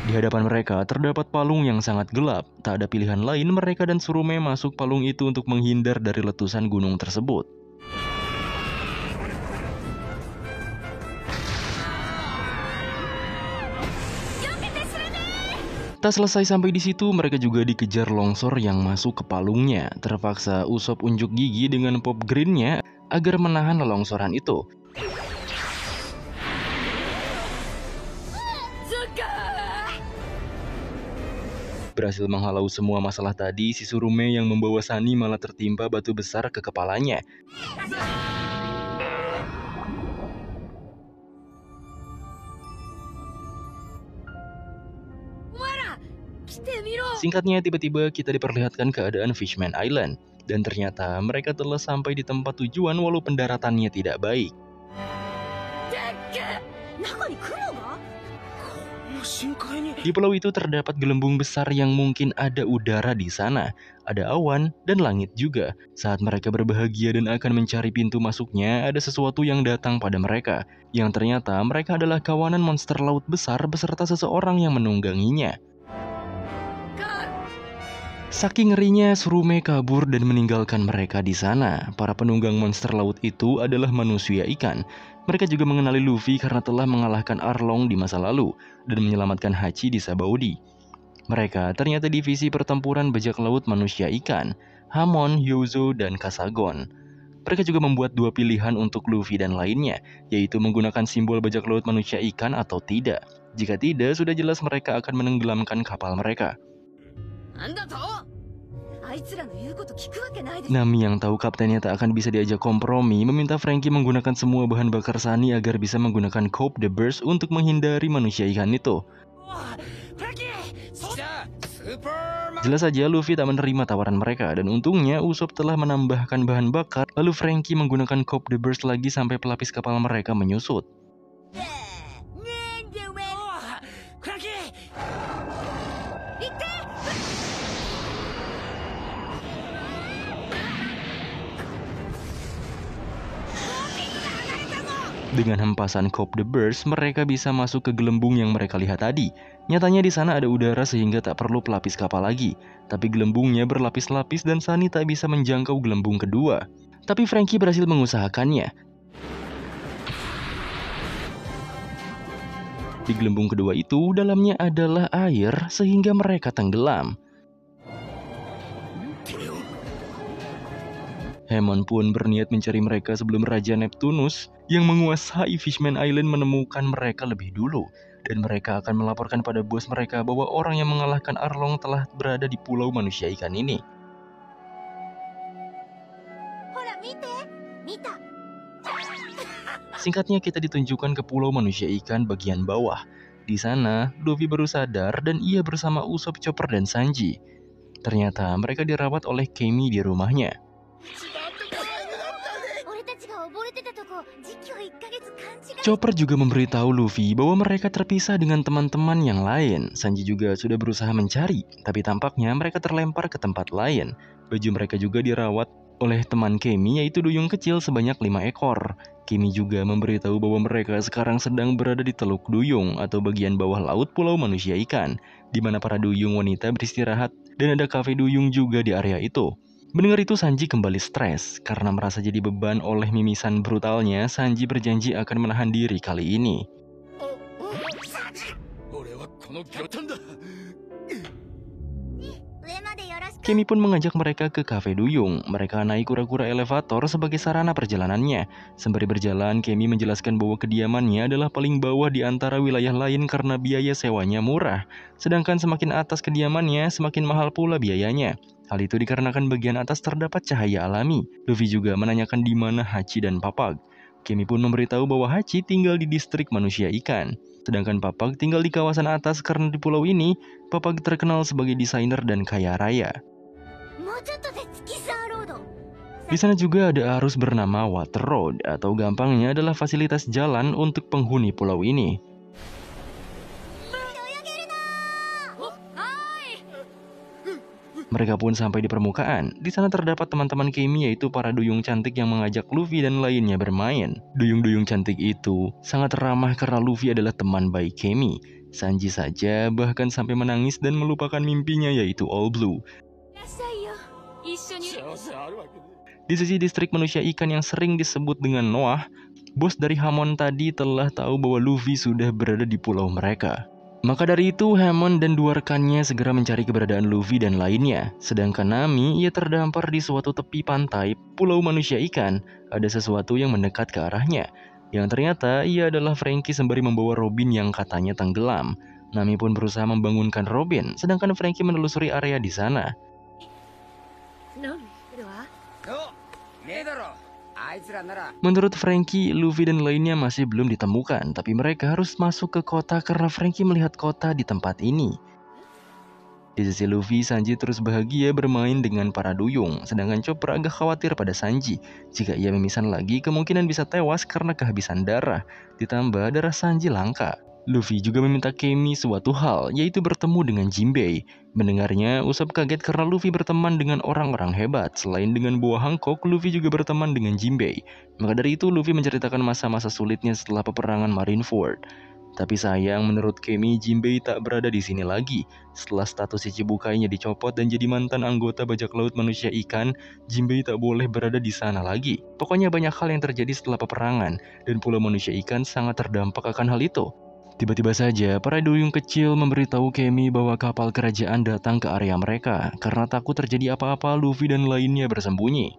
Speaker 1: Di hadapan mereka terdapat palung yang sangat gelap. Tak ada pilihan lain, mereka dan Tsurume masuk palung itu untuk menghindar dari letusan gunung tersebut. Tak selesai sampai di situ, mereka juga dikejar longsor yang masuk ke palungnya. Terpaksa Usopp unjuk gigi dengan pop green-nya agar menahan longsoran itu. Berhasil menghalau semua masalah tadi, si Tsurume yang membawa Sunny malah tertimpa batu besar ke kepalanya. Singkatnya, tiba-tiba kita diperlihatkan keadaan Fishman Island. Dan ternyata mereka telah sampai di tempat tujuan walau pendaratannya tidak baik. Di pulau itu terdapat gelembung besar yang mungkin ada udara di sana. Ada awan dan langit juga. Saat mereka berbahagia dan akan mencari pintu masuknya, ada sesuatu yang datang pada mereka. Yang ternyata mereka adalah kawanan monster laut besar beserta seseorang yang menungganginya. Saking ngerinya, Tsurume kabur dan meninggalkan mereka di sana. Para penunggang monster laut itu adalah manusia ikan. Mereka juga mengenali Luffy karena telah mengalahkan Arlong di masa lalu dan menyelamatkan Hachi di Sabaody. Mereka ternyata divisi pertempuran bajak laut manusia ikan, Hamon, Yozo, dan Kasagon. Mereka juga membuat dua pilihan untuk Luffy dan lainnya, yaitu menggunakan simbol bajak laut manusia ikan atau tidak. Jika tidak, sudah jelas mereka akan menenggelamkan kapal mereka. Nami yang tahu kaptennya tak akan bisa diajak kompromi, meminta Franky menggunakan semua bahan bakar Sunny agar bisa menggunakan Coupe de Burst untuk menghindari manusia ikan itu. Jelas saja Luffy tak menerima tawaran mereka, dan untungnya Usopp telah menambahkan bahan bakar, lalu Franky menggunakan Coupe de Burst lagi sampai pelapis kapal mereka menyusut. Dengan hempasan Cop the Burst, mereka bisa masuk ke gelembung yang mereka lihat tadi. Nyatanya di sana ada udara sehingga tak perlu pelapis kapal lagi. Tapi gelembungnya berlapis-lapis dan Sunny tak bisa menjangkau gelembung kedua. Tapi Franky berhasil mengusahakannya. Di gelembung kedua itu, dalamnya adalah air sehingga mereka tenggelam. Hammond pun berniat mencari mereka sebelum Raja Neptunus yang menguasai Fishman Island menemukan mereka lebih dulu. Dan mereka akan melaporkan pada bos mereka bahwa orang yang mengalahkan Arlong telah berada di pulau manusia ikan ini. Singkatnya kita ditunjukkan ke pulau manusia ikan bagian bawah. Di sana, Luffy baru sadar dan ia bersama Usopp, Chopper, dan Sanji. Ternyata mereka dirawat oleh Kemi di rumahnya. Chopper juga memberitahu Luffy bahwa mereka terpisah dengan teman-teman yang lain. Sanji juga sudah berusaha mencari, tapi tampaknya mereka terlempar ke tempat lain. Baju mereka juga dirawat oleh teman Kemi, yaitu duyung kecil sebanyak 5 ekor. Kemi juga memberitahu bahwa mereka sekarang sedang berada di Teluk Duyung atau bagian bawah laut pulau manusia ikan, di mana para duyung wanita beristirahat dan ada kafe duyung juga di area itu. Mendengar itu Sanji kembali stres karena merasa jadi beban oleh mimisan brutalnya. Sanji berjanji akan menahan diri kali ini. Kemi pun mengajak mereka ke kafe duyung. Mereka naik kura-kura elevator sebagai sarana perjalanannya. Sembari berjalan, Kemi menjelaskan bahwa kediamannya adalah paling bawah di antara wilayah lain karena biaya sewanya murah. Sedangkan semakin atas kediamannya, semakin mahal pula biayanya. Hal itu dikarenakan bagian atas terdapat cahaya alami. Luffy juga menanyakan di mana Hachi dan Papag. Kemi pun memberitahu bahwa Hachi tinggal di distrik manusia ikan. Sedangkan Papag tinggal di kawasan atas karena di pulau ini, Papag terkenal sebagai desainer dan kaya raya. Di sana juga ada arus bernama Water Road atau gampangnya adalah fasilitas jalan untuk penghuni pulau ini. Mereka pun sampai di permukaan. Di sana terdapat teman-teman Kemi, yaitu para duyung cantik yang mengajak Luffy dan lainnya bermain. Duyung-duyung cantik itu sangat ramah karena Luffy adalah teman baik Kemi. Sanji saja bahkan sampai menangis dan melupakan mimpinya, yaitu All Blue. Di sisi distrik manusia ikan yang sering disebut dengan Noah, bos dari Hamon tadi telah tahu bahwa Luffy sudah berada di pulau mereka. Maka dari itu, Hammond dan dua rekannya segera mencari keberadaan Luffy dan lainnya. Sedangkan Nami, ia terdampar di suatu tepi pantai pulau manusia ikan. Ada sesuatu yang mendekat ke arahnya. Yang ternyata ia adalah Franky sembari membawa Robin yang katanya tenggelam. Nami pun berusaha membangunkan Robin, sedangkan Franky menelusuri area di sana. Menurut Franky, Luffy dan lainnya masih belum ditemukan, tapi mereka harus masuk ke kota karena Franky melihat kota di tempat ini. Di sisi Luffy, Sanji terus bahagia bermain dengan para duyung, sedangkan Chopper agak khawatir pada Sanji. Jika ia mimisan lagi, kemungkinan bisa tewas karena kehabisan darah, ditambah darah Sanji langka. Luffy juga meminta Kemi suatu hal, yaitu bertemu dengan Jinbei. Mendengarnya, Usopp kaget karena Luffy berteman dengan orang-orang hebat. Selain dengan buah Hancock, Luffy juga berteman dengan Jinbei. Maka dari itu, Luffy menceritakan masa-masa sulitnya setelah peperangan Marineford. Tapi sayang, menurut Kemi, Jinbei tak berada di sini lagi. Setelah status Ichibukainya dicopot dan jadi mantan anggota bajak laut manusia ikan, Jinbei tak boleh berada di sana lagi. Pokoknya banyak hal yang terjadi setelah peperangan, dan pulau manusia ikan sangat terdampak akan hal itu. Tiba-tiba saja, para duyung kecil memberitahu Kemi bahwa kapal kerajaan datang ke area mereka. Karena takut terjadi apa-apa, Luffy dan lainnya bersembunyi.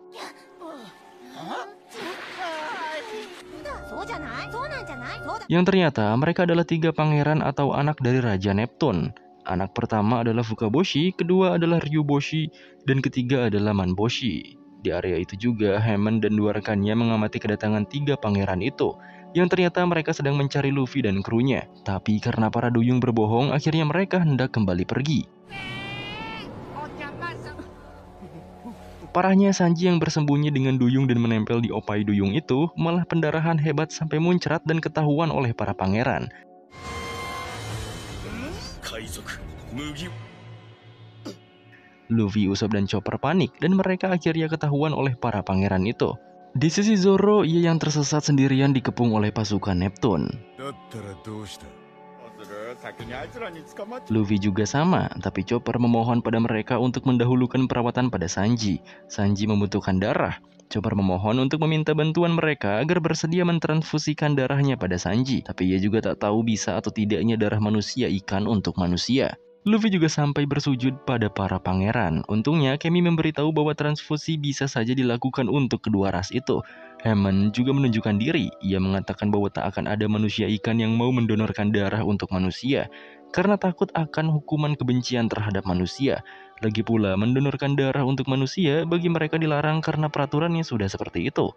Speaker 1: Yang ternyata mereka adalah 3 pangeran atau anak dari Raja Neptune. Anak pertama adalah Fukaboshi, kedua adalah Ryuboshi, dan ketiga adalah Manboshi. Di area itu juga, Hammond dan 2 rekannya mengamati kedatangan 3 pangeran itu. Yang ternyata mereka sedang mencari Luffy dan krunya. Tapi karena para duyung berbohong, akhirnya mereka hendak kembali pergi. Parahnya, Sanji yang bersembunyi dengan duyung dan menempel di opai duyung itu malah pendarahan hebat sampai muncrat dan ketahuan oleh para pangeran. Luffy, Usopp, dan Chopper panik dan mereka akhirnya ketahuan oleh para pangeran itu. Di sisi Zoro, ia yang tersesat sendirian dikepung oleh pasukan Neptune. Luffy juga sama, tapi Chopper memohon pada mereka untuk mendahulukan perawatan pada Sanji. Sanji membutuhkan darah. Chopper memohon untuk meminta bantuan mereka agar bersedia mentransfusikan darahnya pada Sanji. Tapi ia juga tak tahu bisa atau tidaknya darah manusia ikan untuk manusia. Luffy juga sampai bersujud pada para pangeran. Untungnya, Kemi memberitahu bahwa transfusi bisa saja dilakukan untuk kedua ras itu. Hammond juga menunjukkan diri. Ia mengatakan bahwa tak akan ada manusia ikan yang mau mendonorkan darah untuk manusia, karena takut akan hukuman kebencian terhadap manusia. Lagi pula, mendonorkan darah untuk manusia bagi mereka dilarang karena peraturannya sudah seperti itu.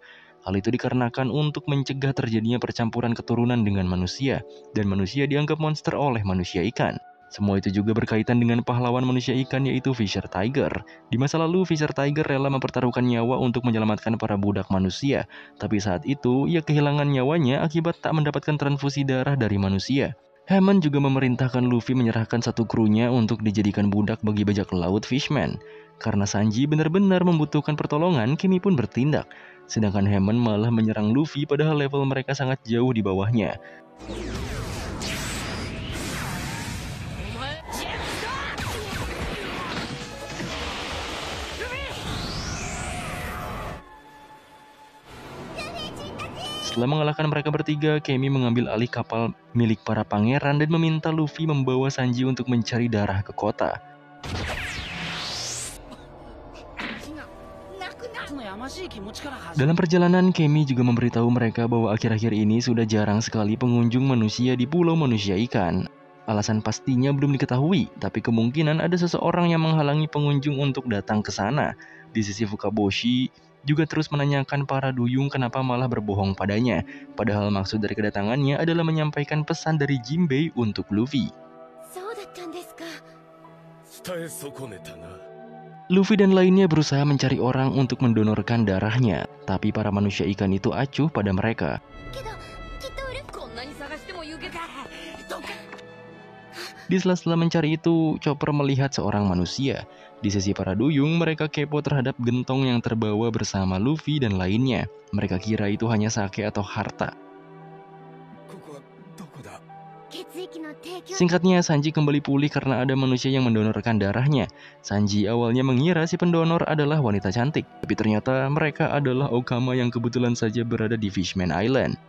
Speaker 1: Hal itu dikarenakan untuk mencegah terjadinya percampuran keturunan dengan manusia, dan manusia dianggap monster oleh manusia ikan. Semua itu juga berkaitan dengan pahlawan manusia ikan yaitu Fisher Tiger. Di masa lalu, Fisher Tiger rela mempertaruhkan nyawa untuk menyelamatkan para budak manusia. Tapi saat itu, ia kehilangan nyawanya akibat tak mendapatkan transfusi darah dari manusia. Hammond juga memerintahkan Luffy menyerahkan satu krunya untuk dijadikan budak bagi bajak laut Fishman. Karena Sanji benar-benar membutuhkan pertolongan, Kimi pun bertindak. Sedangkan Hammond malah menyerang Luffy padahal level mereka sangat jauh di bawahnya. Setelah mengalahkan mereka bertiga, Kemi mengambil alih kapal milik para pangeran dan meminta Luffy membawa Sanji untuk mencari darah ke kota. Dalam perjalanan, Kemi juga memberitahu mereka bahwa akhir-akhir ini sudah jarang sekali pengunjung manusia di pulau manusia ikan. Alasan pastinya belum diketahui, tapi kemungkinan ada seseorang yang menghalangi pengunjung untuk datang ke sana. Di sisi Fukaboshi juga terus menanyakan para duyung kenapa malah berbohong padanya. Padahal maksud dari kedatangannya adalah menyampaikan pesan dari Jinbei untuk Luffy. Luffy dan lainnya berusaha mencari orang untuk mendonorkan darahnya, tapi para manusia ikan itu acuh pada mereka. Di sela-sela mencari itu, Chopper melihat seorang manusia. Di sisi para duyung, mereka kepo terhadap gentong yang terbawa bersama Luffy dan lainnya. Mereka kira itu hanya sake atau harta. Singkatnya, Sanji kembali pulih karena ada manusia yang mendonorkan darahnya. Sanji awalnya mengira si pendonor adalah wanita cantik, tapi ternyata mereka adalah Okama yang kebetulan saja berada di Fishman Island.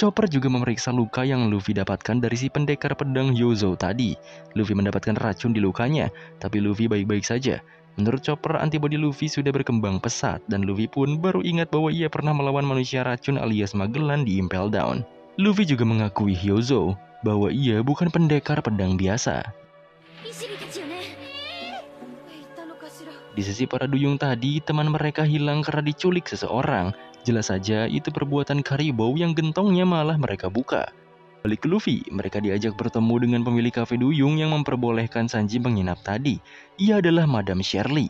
Speaker 1: Chopper juga memeriksa luka yang Luffy dapatkan dari si pendekar pedang Yozo tadi. Luffy mendapatkan racun di lukanya, tapi Luffy baik-baik saja. Menurut Chopper, antibodi Luffy sudah berkembang pesat, dan Luffy pun baru ingat bahwa ia pernah melawan manusia racun alias Magellan di Impel Down. Luffy juga mengakui Yozo bahwa ia bukan pendekar pedang biasa. Di sisi para duyung tadi, teman mereka hilang karena diculik seseorang. Jelas saja itu perbuatan Karibou yang gentongnya malah mereka buka. Balik ke Luffy, mereka diajak bertemu dengan pemilik kafe duyung yang memperbolehkan Sanji menginap tadi. Ia adalah Madame Shirley.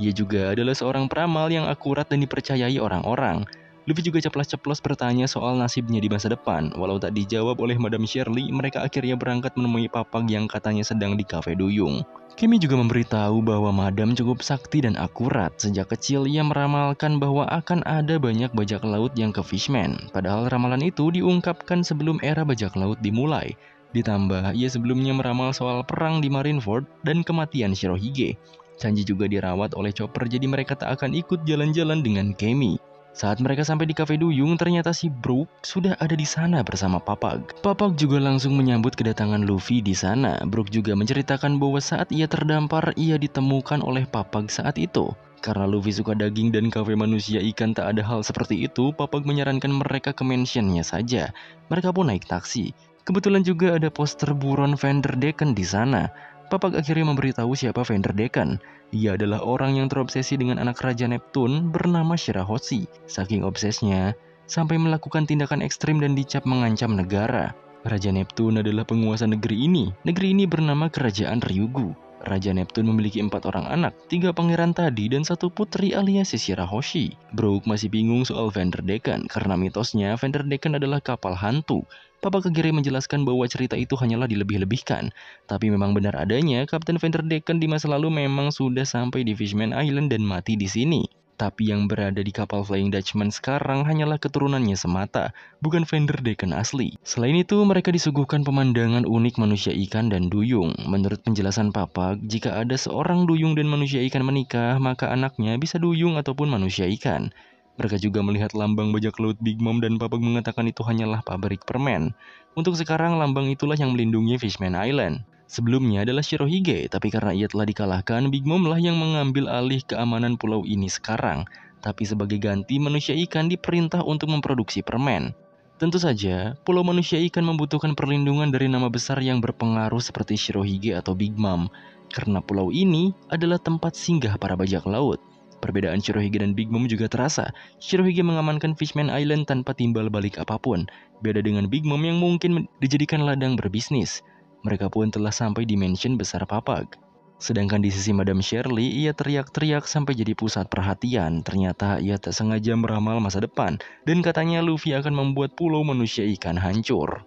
Speaker 1: Ia juga adalah seorang peramal yang akurat dan dipercayai orang-orang. Luffy juga ceplas-ceplos bertanya soal nasibnya di masa depan. Walau tak dijawab oleh Madame Shirley, mereka akhirnya berangkat menemui Papag yang katanya sedang di kafe duyung. Kimi juga memberitahu bahwa Madam cukup sakti dan akurat. Sejak kecil ia meramalkan bahwa akan ada banyak bajak laut yang ke Fishman. Padahal ramalan itu diungkapkan sebelum era bajak laut dimulai. Ditambah ia sebelumnya meramal soal perang di Marineford dan kematian Shirohige. Sanji juga dirawat oleh Chopper, jadi mereka tak akan ikut jalan-jalan dengan Kemi. Saat mereka sampai di kafe duyung, ternyata si Brook sudah ada di sana bersama Papag. Papag juga langsung menyambut kedatangan Luffy di sana. Brook juga menceritakan bahwa saat ia terdampar, ia ditemukan oleh Papag saat itu. Karena Luffy suka daging dan kafe manusia ikan tak ada hal seperti itu, Papag menyarankan mereka ke mansionnya saja. Mereka pun naik taksi. Kebetulan juga ada poster buron Vanderdecken di sana. Papag akhirnya memberitahu siapa Vanderdecken. Ia adalah orang yang terobsesi dengan anak Raja Neptune bernama Shirahoshi. Saking obsesnya, sampai melakukan tindakan ekstrim dan dicap mengancam negara. Raja Neptune adalah penguasa negeri ini. Negeri ini bernama Kerajaan Ryugu. Raja Neptune memiliki 4 orang anak, 3 pangeran tadi dan 1 putri alias Shirahoshi. Brook masih bingung soal Vanderdecken karena mitosnya Vanderdecken adalah kapal hantu. Papa Kagere menjelaskan bahwa cerita itu hanyalah dilebih-lebihkan. Tapi memang benar adanya, Kapten Vanderdecken di masa lalu memang sudah sampai di Fishman Island dan mati di sini. Tapi yang berada di kapal Flying Dutchman sekarang hanyalah keturunannya semata, bukan Vanderdecken asli. Selain itu, mereka disuguhkan pemandangan unik manusia ikan dan duyung. Menurut penjelasan Papa, jika ada seorang duyung dan manusia ikan menikah, maka anaknya bisa duyung ataupun manusia ikan. Mereka juga melihat lambang bajak laut Big Mom dan Papa mengatakan itu hanyalah pabrik permen. Untuk sekarang, lambang itulah yang melindungi Fishman Island. Sebelumnya adalah Shirohige, tapi karena ia telah dikalahkan, Big Mom lah yang mengambil alih keamanan pulau ini sekarang. Tapi sebagai ganti, manusia ikan diperintah untuk memproduksi permen. Tentu saja, pulau manusia ikan membutuhkan perlindungan dari nama besar yang berpengaruh seperti Shirohige atau Big Mom, karena pulau ini adalah tempat singgah para bajak laut. Perbedaan Shirohige dan Big Mom juga terasa. Shirohige mengamankan Fishman Island tanpa timbal balik apapun, beda dengan Big Mom yang mungkin dijadikan ladang berbisnis. Mereka pun telah sampai di mansion besar Papag. Sedangkan di sisi Madam Shirley, ia teriak-teriak sampai jadi pusat perhatian. Ternyata ia tak sengaja meramal masa depan, dan katanya Luffy akan membuat pulau manusia ikan hancur.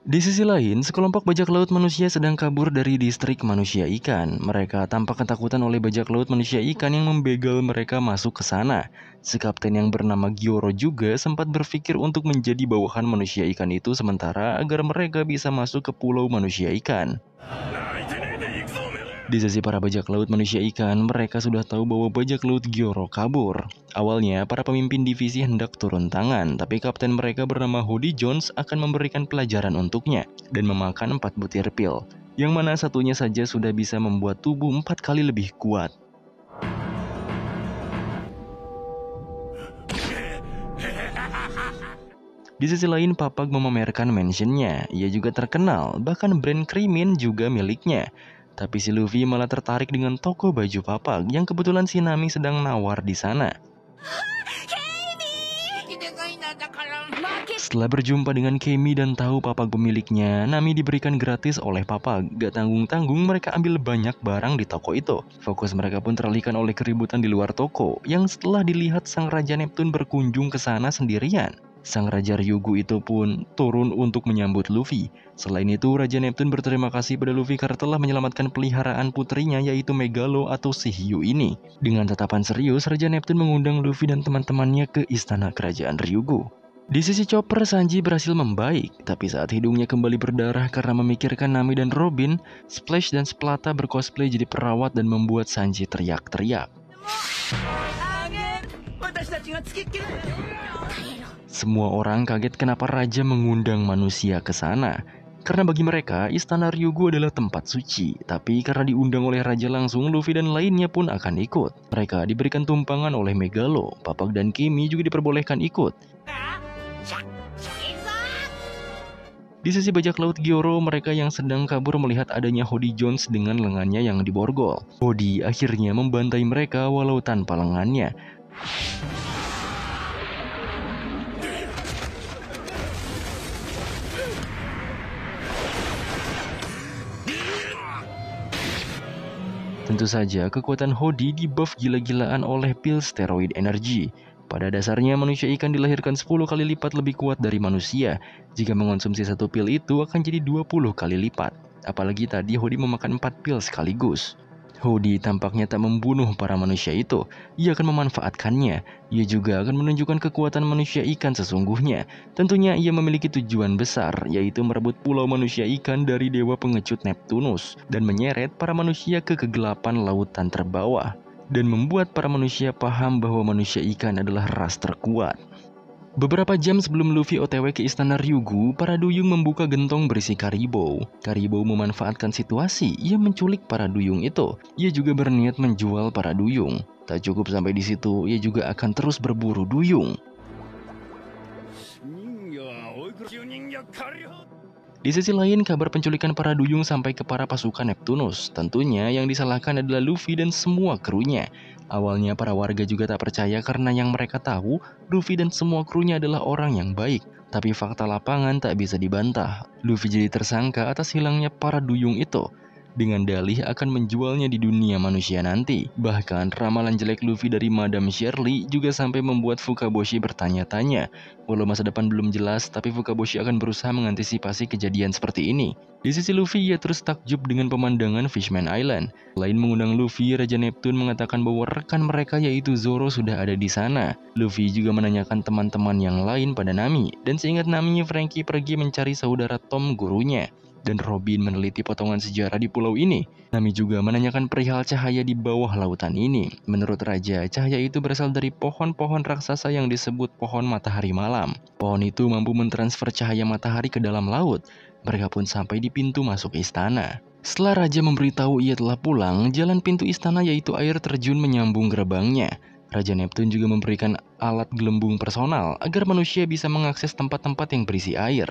Speaker 1: Di sisi lain, sekelompok bajak laut manusia sedang kabur dari distrik manusia ikan. Mereka tampak ketakutan oleh bajak laut manusia ikan yang membegal mereka masuk ke sana. Si kapten yang bernama Gyoro juga sempat berpikir untuk menjadi bawahan manusia ikan itu sementara agar mereka bisa masuk ke pulau manusia ikan. Di sisi para bajak laut manusia ikan, mereka sudah tahu bahwa bajak laut Gyoro kabur. Awalnya, para pemimpin divisi hendak turun tangan, tapi kapten mereka bernama Hody Jones akan memberikan pelajaran untuknya dan memakan 4 butir pil, yang mana satunya saja sudah bisa membuat tubuh 4 kali lebih kuat. Di sisi lain, Papag memamerkan mansionnya. Ia juga terkenal, bahkan brand Krimin juga miliknya. Tapi si Luffy malah tertarik dengan toko baju Papag yang kebetulan si Nami sedang nawar di sana. Setelah berjumpa dengan Kemi dan tahu Papag pemiliknya, Nami diberikan gratis oleh Papag. Gak tanggung-tanggung mereka ambil banyak barang di toko itu. Fokus mereka pun teralihkan oleh keributan di luar toko, yang setelah dilihat sang Raja Neptune berkunjung ke sana sendirian. Sang Raja Ryugu itu pun turun untuk menyambut Luffy. Selain itu, Raja Neptune berterima kasih pada Luffy karena telah menyelamatkan peliharaan putrinya yaitu Megalo atau si hiu ini. Dengan tatapan serius, Raja Neptune mengundang Luffy dan teman-temannya ke istana kerajaan Ryugu. Di sisi Chopper, Sanji berhasil membaik, tapi saat hidungnya kembali berdarah karena memikirkan Nami dan Robin, Splash dan Splata bercosplay jadi perawat dan membuat Sanji teriak-teriak. Semua orang kaget kenapa Raja mengundang manusia ke sana. Karena bagi mereka, Istana Ryugu adalah tempat suci. Tapi karena diundang oleh Raja langsung, Luffy dan lainnya pun akan ikut. Mereka diberikan tumpangan oleh Megalo. Papag dan Kimi juga diperbolehkan ikut. Di sisi bajak laut Gyoro, mereka yang sedang kabur melihat adanya Hody Jones dengan lengannya yang diborgol. Hody akhirnya membantai mereka walau tanpa lengannya. Tentu saja, kekuatan Hody dibuff gila-gilaan oleh pil steroid energi. Pada dasarnya, manusia ikan dilahirkan 10 kali lipat lebih kuat dari manusia. Jika mengonsumsi satu pil itu akan jadi 20 kali lipat. Apalagi tadi Hody memakan 4 pil sekaligus. Hody tampaknya tak membunuh para manusia itu. Ia akan memanfaatkannya. Ia juga akan menunjukkan kekuatan manusia ikan sesungguhnya. Tentunya ia memiliki tujuan besar, yaitu merebut pulau manusia ikan dari dewa pengecut Neptunus dan menyeret para manusia ke kegelapan lautan terbawah dan membuat para manusia paham bahwa manusia ikan adalah ras terkuat. Beberapa jam sebelum Luffy OTW ke istana Ryugu, para duyung membuka gentong berisi karibou. Karibou memanfaatkan situasi, ia menculik para duyung itu. Ia juga berniat menjual para duyung. Tak cukup sampai di situ, ia juga akan terus berburu duyung. Di sisi lain, kabar penculikan para duyung sampai ke para pasukan Neptunus. Tentunya yang disalahkan adalah Luffy dan semua krunya. Awalnya para warga juga tak percaya karena yang mereka tahu, Luffy dan semua krunya adalah orang yang baik. Tapi fakta lapangan tak bisa dibantah. Luffy jadi tersangka atas hilangnya para duyung itu. dengan dalih akan menjualnya di dunia manusia nanti. Bahkan ramalan jelek Luffy dari Madame Shirley juga sampai membuat Fukaboshi bertanya-tanya. Walau masa depan belum jelas, tapi Fukaboshi akan berusaha mengantisipasi kejadian seperti ini. Di sisi Luffy, ia terus takjub dengan pemandangan Fishman Island. Selain mengundang Luffy, Raja Neptune mengatakan bahwa rekan mereka yaitu Zoro sudah ada di sana. Luffy juga menanyakan teman-teman yang lain pada Nami, dan seingat Nami, Franky pergi mencari saudara Tom gurunya. Dan Robin meneliti potongan sejarah di pulau ini. Nami juga menanyakan perihal cahaya di bawah lautan ini. Menurut Raja, cahaya itu berasal dari pohon-pohon raksasa yang disebut pohon matahari malam. Pohon itu mampu mentransfer cahaya matahari ke dalam laut. Mereka pun sampai di pintu masuk istana. Setelah Raja memberitahu ia telah pulang, jalan pintu istana yaitu air terjun menyambung gerbangnya. Raja Neptune juga memberikan alat gelembung personal agar manusia bisa mengakses tempat-tempat yang berisi air.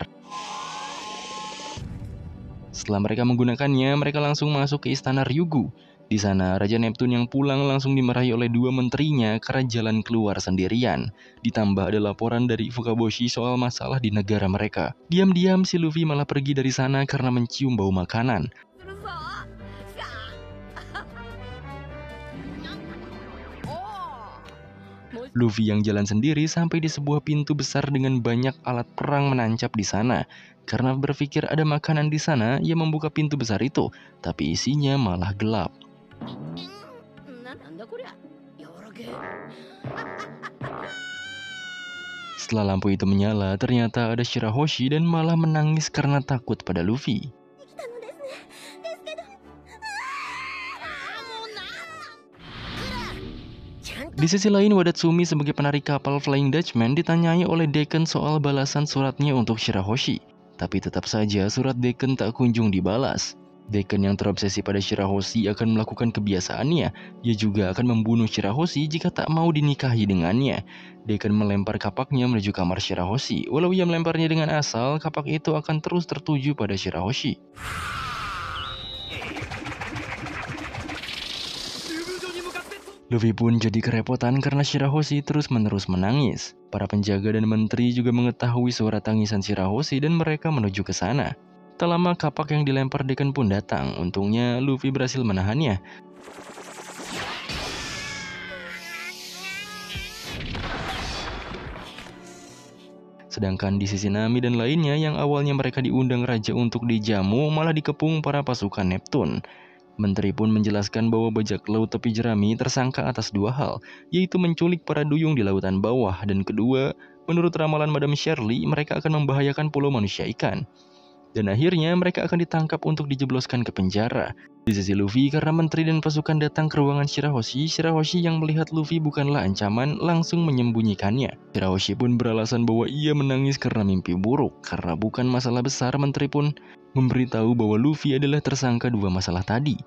Speaker 1: Setelah mereka menggunakannya, mereka langsung masuk ke istana Ryugu. Di sana, Raja Neptune yang pulang langsung dimarahi oleh dua menterinya karena jalan keluar sendirian. Ditambah ada laporan dari Fukaboshi soal masalah di negara mereka. Diam-diam si Luffy malah pergi dari sana karena mencium bau makanan. Luffy yang jalan sendiri sampai di sebuah pintu besar dengan banyak alat perang menancap di sana. Karena berpikir ada makanan di sana, ia membuka pintu besar itu, tapi isinya malah gelap. Setelah lampu itu menyala, ternyata ada Shirahoshi dan malah menangis karena takut pada Luffy. Di sisi lain, Wadatsumi sebagai penarik kapal Flying Dutchman ditanyai oleh Decken soal balasan suratnya untuk Shirahoshi. Tapi tetap saja surat Decken tak kunjung dibalas. Decken yang terobsesi pada Shirahoshi akan melakukan kebiasaannya. Ia juga akan membunuh Shirahoshi jika tak mau dinikahi dengannya. Decken melempar kapaknya menuju kamar Shirahoshi. Walau ia melemparnya dengan asal, kapak itu akan terus tertuju pada Shirahoshi. Luffy pun jadi kerepotan karena Shirahoshi terus-menerus menangis. Para penjaga dan menteri juga mengetahui suara tangisan Shirahoshi dan mereka menuju ke sana. Tak lama kapak yang dilempar Decken pun datang. Untungnya Luffy berhasil menahannya. Sedangkan di sisi Nami dan lainnya yang awalnya mereka diundang raja untuk dijamu malah dikepung para pasukan Neptune. Menteri pun menjelaskan bahwa bajak laut tepi jerami tersangka atas dua hal, yaitu menculik para duyung di lautan bawah, dan kedua, menurut ramalan Madame Shirley, mereka akan membahayakan pulau manusia ikan. Dan akhirnya mereka akan ditangkap untuk dijebloskan ke penjara. Di sisi Luffy, karena menteri dan pasukan datang ke ruangan Shirahoshi, Shirahoshi yang melihat Luffy bukanlah ancaman langsung menyembunyikannya. Shirahoshi pun beralasan bahwa ia menangis karena mimpi buruk. Karena bukan masalah besar, menteri pun memberitahu bahwa Luffy adalah tersangka dua masalah tadi.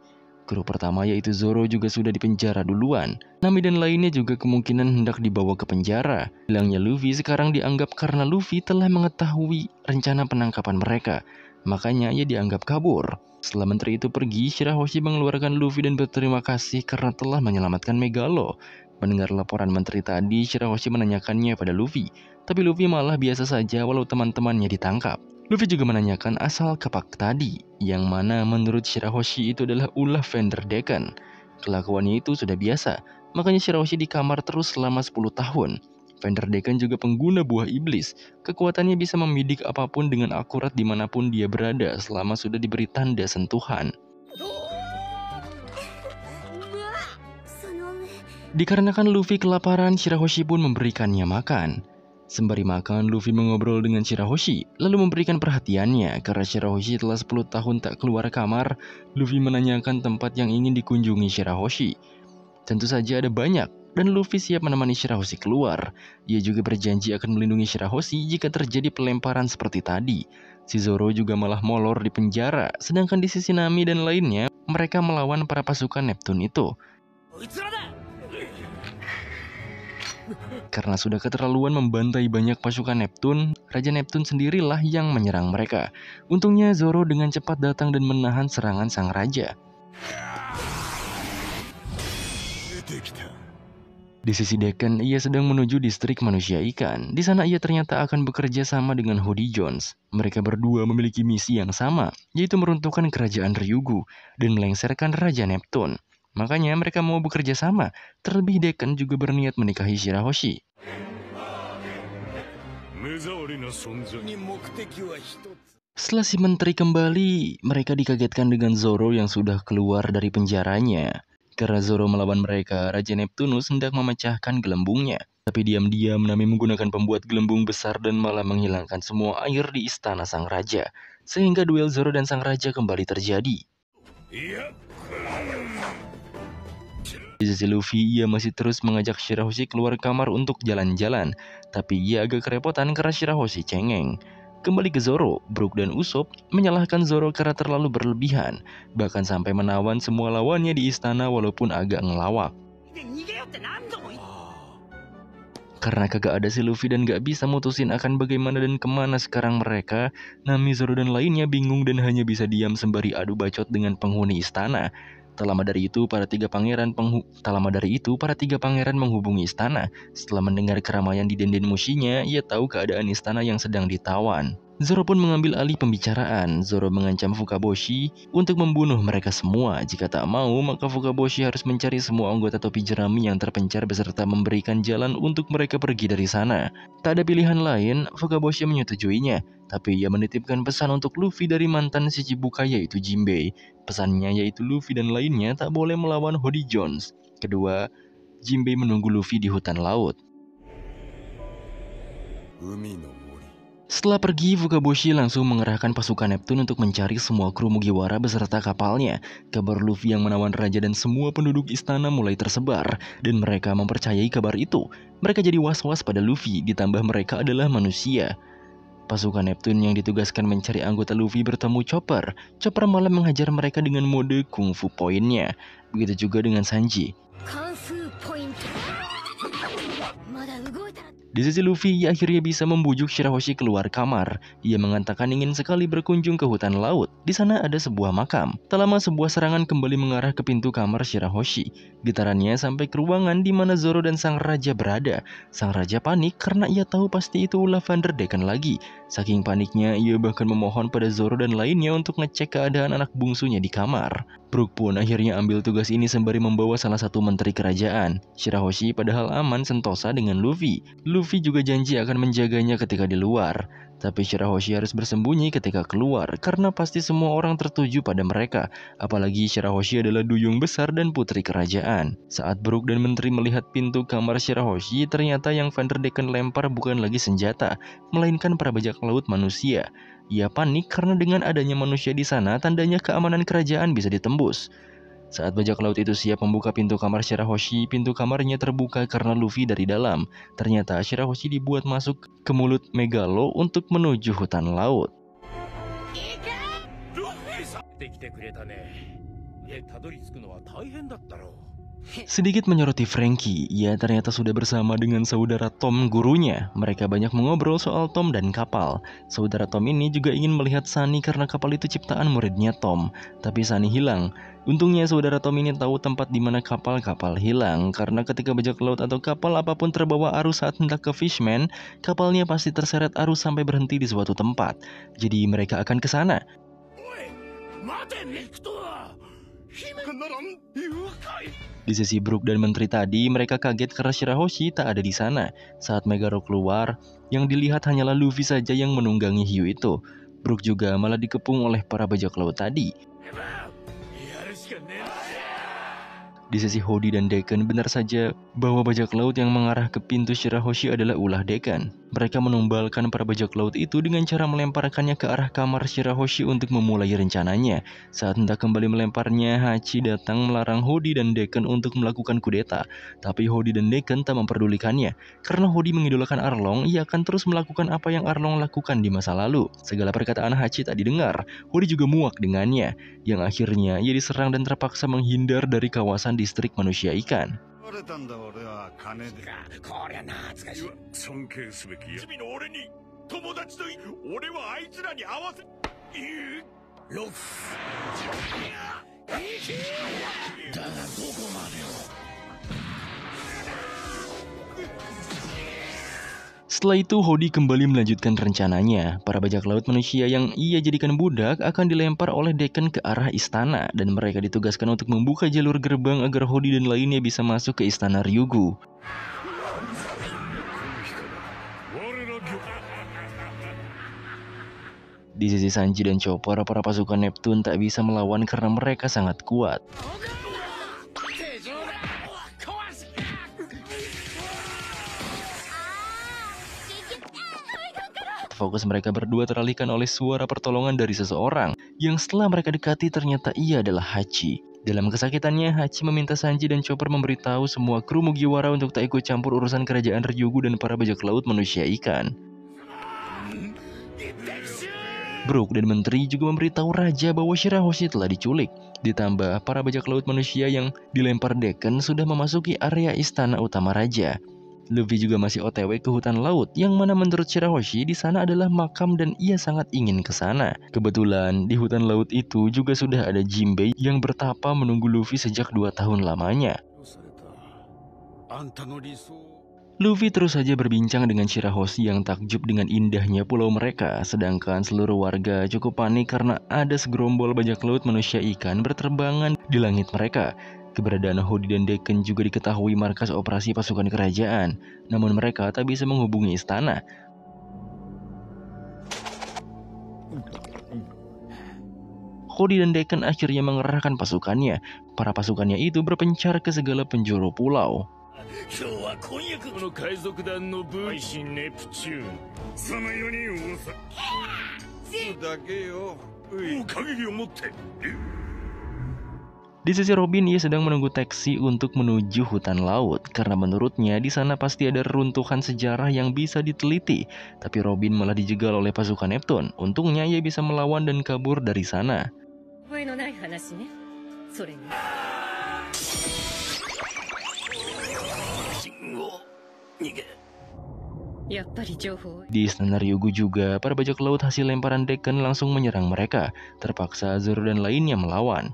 Speaker 1: Kru pertama yaitu Zoro juga sudah dipenjara duluan. Nami dan lainnya juga kemungkinan hendak dibawa ke penjara. Hilangnya Luffy sekarang dianggap karena Luffy telah mengetahui rencana penangkapan mereka. Makanya ia dianggap kabur. Setelah menteri itu pergi, Shirahoshi mengeluarkan Luffy dan berterima kasih karena telah menyelamatkan Megalo. Mendengar laporan menteri tadi, Shirahoshi menanyakannya pada Luffy. Tapi Luffy malah biasa saja walau teman-temannya ditangkap. Luffy juga menanyakan asal kapak tadi, yang mana menurut Shirahoshi itu adalah ulah Vanderdecken. Kelakuannya itu sudah biasa, makanya Shirahoshi di kamar terus selama 10 tahun. Vanderdecken juga pengguna buah iblis. Kekuatannya bisa membidik apapun dengan akurat dimanapun dia berada selama sudah diberi tanda sentuhan. Dikarenakan Luffy kelaparan, Shirahoshi pun memberikannya makan. Sembari makan, Luffy mengobrol dengan Shirahoshi, lalu memberikan perhatiannya. Karena Shirahoshi telah 10 tahun tak keluar kamar, Luffy menanyakan tempat yang ingin dikunjungi Shirahoshi. Tentu saja ada banyak, dan Luffy siap menemani Shirahoshi keluar. Ia juga berjanji akan melindungi Shirahoshi jika terjadi pelemparan seperti tadi. Si Zoro juga malah molor di penjara, sedangkan di sisi Nami dan lainnya, mereka melawan para pasukan Neptune itu. Karena sudah keterlaluan membantai banyak pasukan Neptune, Raja Neptune sendirilah yang menyerang mereka. Untungnya Zoro dengan cepat datang dan menahan serangan sang raja. Di sisi Deacon, ia sedang menuju distrik manusia ikan. Di sana ia ternyata akan bekerja sama dengan Hody Jones. Mereka berdua memiliki misi yang sama, yaitu meruntuhkan kerajaan Ryugu dan melengsarkan Raja Neptune. Makanya mereka mau bekerja sama. Terlebih Deacon juga berniat menikahi Shirahoshi. Setelah si menteri kembali, mereka dikagetkan dengan Zoro yang sudah keluar dari penjaranya. Karena Zoro melawan mereka, Raja Neptunus hendak memecahkan gelembungnya. Tapi diam-diam Nami menggunakan pembuat gelembung besar dan malah menghilangkan semua air di istana sang raja. Sehingga duel Zoro dan sang raja kembali terjadi. Di sisi Luffy, ia masih terus mengajak Shirahoshi keluar kamar untuk jalan-jalan. Tapi ia agak kerepotan karena Shirahoshi cengeng. Kembali ke Zoro, Brook dan Usopp menyalahkan Zoro karena terlalu berlebihan, bahkan sampai menawan semua lawannya di istana walaupun agak ngelawak. Karena kagak ada si Luffy dan gak bisa mutusin akan bagaimana dan kemana sekarang mereka, Nami, Zoro dan lainnya bingung dan hanya bisa diam sembari adu bacot dengan penghuni istana. Tak lama dari itu, para tiga pangeran menghubungi istana. Setelah mendengar keramaian di denden Mushinya, ia tahu keadaan istana yang sedang ditawan. Zoro pun mengambil alih pembicaraan. Zoro mengancam Fukaboshi untuk membunuh mereka semua. Jika tak mau, maka Fukaboshi harus mencari semua anggota topi jerami yang terpencar beserta memberikan jalan untuk mereka pergi dari sana. Tak ada pilihan lain, Fukaboshi menyetujuinya. Tapi ia menitipkan pesan untuk Luffy dari mantan Shichibukai yaitu Jinbei. Pesannya yaitu Luffy dan lainnya tak boleh melawan Hody Jones. Kedua, Jinbei menunggu Luffy di hutan laut. Setelah pergi, Fukaboshi langsung mengerahkan pasukan Neptune untuk mencari semua kru Mugiwara beserta kapalnya. Kabar Luffy yang menawan raja dan semua penduduk istana mulai tersebar, dan mereka mempercayai kabar itu. Mereka jadi was-was pada Luffy, ditambah mereka adalah manusia. Pasukan Neptune yang ditugaskan mencari anggota Luffy bertemu Chopper. Chopper malah menghajar mereka dengan mode Kung Fu Point-nya. Begitu juga dengan Sanji. Di sisi Luffy, ia akhirnya bisa membujuk Shirahoshi keluar kamar. Ia mengatakan ingin sekali berkunjung ke hutan laut. Di sana ada sebuah makam. Tak lama sebuah serangan kembali mengarah ke pintu kamar Shirahoshi. Getarannya sampai ke ruangan di mana Zoro dan sang raja berada. Sang raja panik karena ia tahu pasti itu ulah Vanderdecken lagi. Saking paniknya, ia bahkan memohon pada Zoro dan lainnya untuk ngecek keadaan anak bungsunya di kamar. Brook pun akhirnya ambil tugas ini sembari membawa salah satu menteri kerajaan. Shirahoshi padahal aman sentosa dengan Luffy. Luffy juga janji akan menjaganya ketika di luar. Tapi Shirahoshi harus bersembunyi ketika keluar karena pasti semua orang tertuju pada mereka. Apalagi Shirahoshi adalah duyung besar dan putri kerajaan. Saat Brook dan menteri melihat pintu kamar Shirahoshi, ternyata yang Vanderdecken lempar bukan lagi senjata, melainkan para bajak laut manusia. Ia panik karena dengan adanya manusia di sana, tandanya keamanan kerajaan bisa ditembus. Saat bajak laut itu siap membuka pintu kamar Shirahoshi, pintu kamarnya terbuka karena Luffy dari dalam. Ternyata Shirahoshi dibuat masuk ke mulut Megalo untuk menuju hutan laut. Sedikit menyoroti Franky, ia ternyata sudah bersama dengan saudara Tom gurunya. Mereka banyak mengobrol soal Tom dan kapal. Saudara Tom ini juga ingin melihat Sunny karena kapal itu ciptaan muridnya Tom. Tapi Sunny hilang. Untungnya saudara Tom ini tahu tempat di mana kapal-kapal hilang. Karena ketika bajak laut atau kapal apapun terbawa arus saat hendak ke Fishman, kapalnya pasti terseret arus sampai berhenti di suatu tempat. Jadi mereka akan ke sana. Di sisi Brook dan menteri tadi, mereka kaget karena Shirahoshi tak ada di sana. Saat Megalo keluar, yang dilihat hanyalah Luffy saja yang menunggangi hiu itu. Brook juga malah dikepung oleh para bajak laut tadi. Di sisi Hody dan Deacon, benar saja bahwa bajak laut yang mengarah ke pintu Shirahoshi adalah ulah Deacon. Mereka menumbalkan para bajak laut itu dengan cara melemparkannya ke arah kamar Shirahoshi untuk memulai rencananya. Saat hendak kembali melemparnya, Hachi datang melarang Hody dan Deacon untuk melakukan kudeta. Tapi Hody dan Deacon tak memperdulikannya. Karena Hody mengidolakan Arlong, ia akan terus melakukan apa yang Arlong lakukan di masa lalu. Segala perkataan Hachi tak didengar. Hody juga muak dengannya. Yang akhirnya ia diserang dan terpaksa menghindar dari kawasan distrik manusia ikan. Setelah itu, Hody kembali melanjutkan rencananya. Para bajak laut manusia yang ia jadikan budak akan dilempar oleh Dekken ke arah istana, dan mereka ditugaskan untuk membuka jalur gerbang agar Hody dan lainnya bisa masuk ke istana Ryugu. Di sisi Sanji dan Chopper, para pasukan Neptune tak bisa melawan karena mereka sangat kuat. Fokus mereka berdua teralihkan oleh suara pertolongan dari seseorang yang setelah mereka dekati ternyata ia adalah Hachi. Dalam kesakitannya, Hachi meminta Sanji dan Chopper memberitahu semua kru Mugiwara untuk tak ikut campur urusan kerajaan Ryugu dan para bajak laut manusia ikan. Brook dan Menteri juga memberitahu Raja bahwa Shirahoshi telah diculik. Ditambah, para bajak laut manusia yang dilempar Dekken sudah memasuki area istana utama Raja. Luffy juga masih OTW ke hutan laut, yang mana menurut Shirahoshi di sana adalah makam dan ia sangat ingin ke sana. Kebetulan di hutan laut itu juga sudah ada Jinbei yang bertapa menunggu Luffy sejak 2 tahun lamanya. Luffy terus saja berbincang dengan Shirahoshi yang takjub dengan indahnya pulau mereka, sedangkan seluruh warga cukup panik karena ada segerombol bajak laut manusia ikan berterbangan di langit mereka. Keberadaan Hody dan Dekken juga diketahui markas operasi pasukan kerajaan, namun mereka tak bisa menghubungi istana. Hody dan Dekken akhirnya mengerahkan pasukannya. Para pasukannya itu berpencar ke segala penjuru pulau. Di sisi Robin, ia sedang menunggu taksi untuk menuju hutan laut karena menurutnya di sana pasti ada reruntuhan sejarah yang bisa diteliti. Tapi Robin malah dijegal oleh pasukan Neptune. Untungnya ia bisa melawan dan kabur dari sana. Di istana Ryugu juga, para bajak laut hasil lemparan Dekken langsung menyerang mereka. Terpaksa Zoro dan lainnya melawan.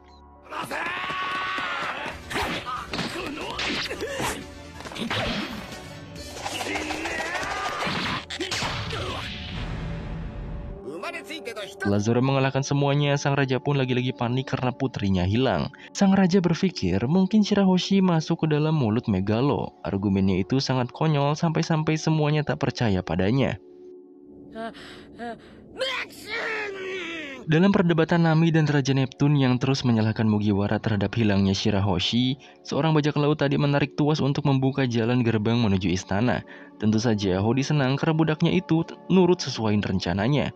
Speaker 1: Setelah Zoro mengalahkan semuanya, sang raja pun lagi-lagi panik karena putrinya hilang. Sang raja berpikir mungkin Shirahoshi masuk ke dalam mulut Megalo. Argumennya itu sangat konyol sampai-sampai semuanya tak percaya padanya. Dalam perdebatan Nami dan Raja Neptune yang terus menyalahkan Mugiwara terhadap hilangnya Shirahoshi, seorang bajak laut tadi menarik tuas untuk membuka jalan gerbang menuju istana. Tentu saja Hody senang karena budaknya itu nurut sesuai rencananya.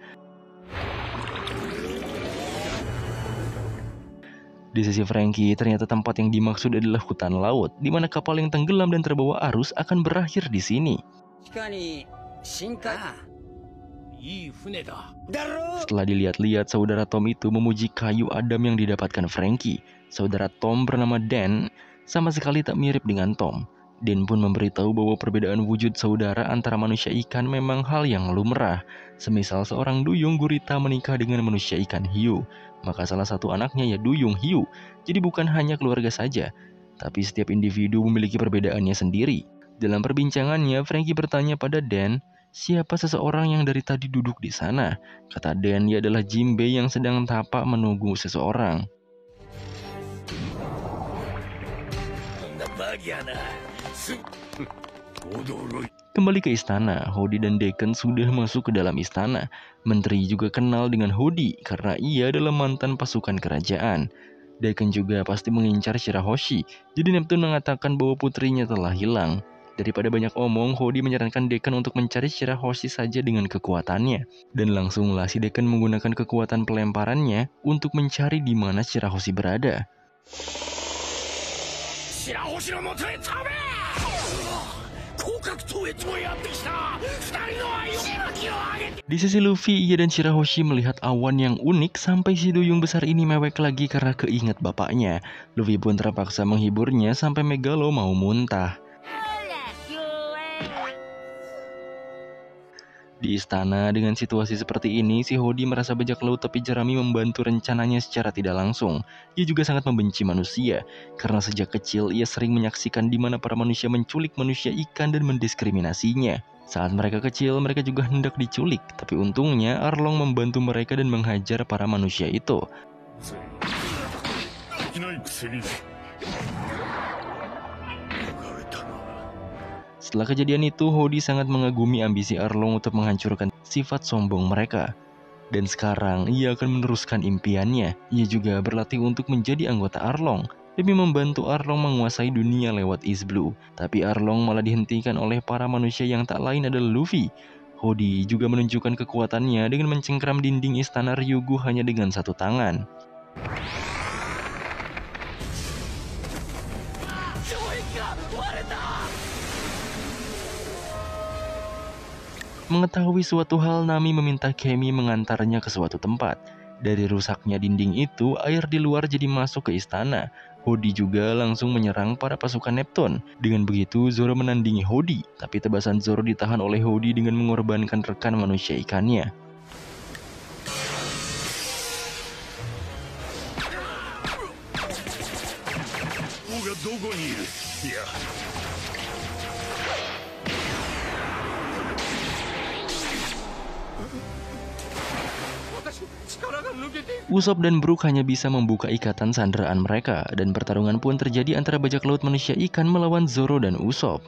Speaker 1: Di sisi Franky, ternyata tempat yang dimaksud adalah hutan laut, di mana kapal yang tenggelam dan terbawa arus akan berakhir di sini. Setelah dilihat-lihat, saudara Tom itu memuji kayu Adam yang didapatkan Franky. Saudara Tom bernama Dan sama sekali tak mirip dengan Tom. Dan pun memberitahu bahwa perbedaan wujud saudara antara manusia ikan memang hal yang lumrah. Semisal seorang duyung gurita menikah dengan manusia ikan hiu, maka salah satu anaknya ya duyung hiu. Jadi bukan hanya keluarga saja, tapi setiap individu memiliki perbedaannya sendiri. Dalam perbincangannya, Franky bertanya pada Dan, siapa seseorang yang dari tadi duduk di sana? Kata Dan, ia adalah Jinbei yang sedang tapak menunggu seseorang. Kembali ke istana, Hody dan Dekken sudah masuk ke dalam istana. Menteri juga kenal dengan Hody karena ia adalah mantan pasukan kerajaan. Dekken juga pasti mengincar Shirahoshi, jadi Neptune mengatakan bahwa putrinya telah hilang. Daripada banyak omong, Hody menyarankan Dekken untuk mencari Shirahoshi saja dengan kekuatannya. Dan langsunglah si Dekken menggunakan kekuatan pelemparannya untuk mencari di mana Shirahoshi berada. Di sisi Luffy, ia dan Shirahoshi melihat awan yang unik sampai si duyung besar ini mewek lagi karena keinget bapaknya. Luffy pun terpaksa menghiburnya sampai Megalo mau muntah. Di istana, dengan situasi seperti ini, si Hody merasa bajak laut tapi jerami membantu rencananya secara tidak langsung. Ia juga sangat membenci manusia, karena sejak kecil ia sering menyaksikan di mana para manusia menculik manusia ikan dan mendiskriminasinya. Saat mereka kecil, mereka juga hendak diculik, tapi untungnya Arlong membantu mereka dan menghajar para manusia itu. Setelah kejadian itu, Hody sangat mengagumi ambisi Arlong untuk menghancurkan sifat sombong mereka. Dan sekarang, ia akan meneruskan impiannya. Ia juga berlatih untuk menjadi anggota Arlong, demi membantu Arlong menguasai dunia lewat East Blue. Tapi Arlong malah dihentikan oleh para manusia yang tak lain adalah Luffy. Hody juga menunjukkan kekuatannya dengan mencengkram dinding istana Ryugu hanya dengan satu tangan. Mengetahui suatu hal, Nami meminta Kemi mengantarnya ke suatu tempat. Dari rusaknya dinding itu, air di luar jadi masuk ke istana. Hody juga langsung menyerang para pasukan Neptune. Dengan begitu, Zoro menandingi Hody, tapi tebasan Zoro ditahan oleh Hody dengan mengorbankan rekan manusia ikannya. Usopp dan Brook hanya bisa membuka ikatan sandaraan mereka, dan pertarungan pun terjadi antara bajak laut manusia ikan melawan Zoro dan Usopp.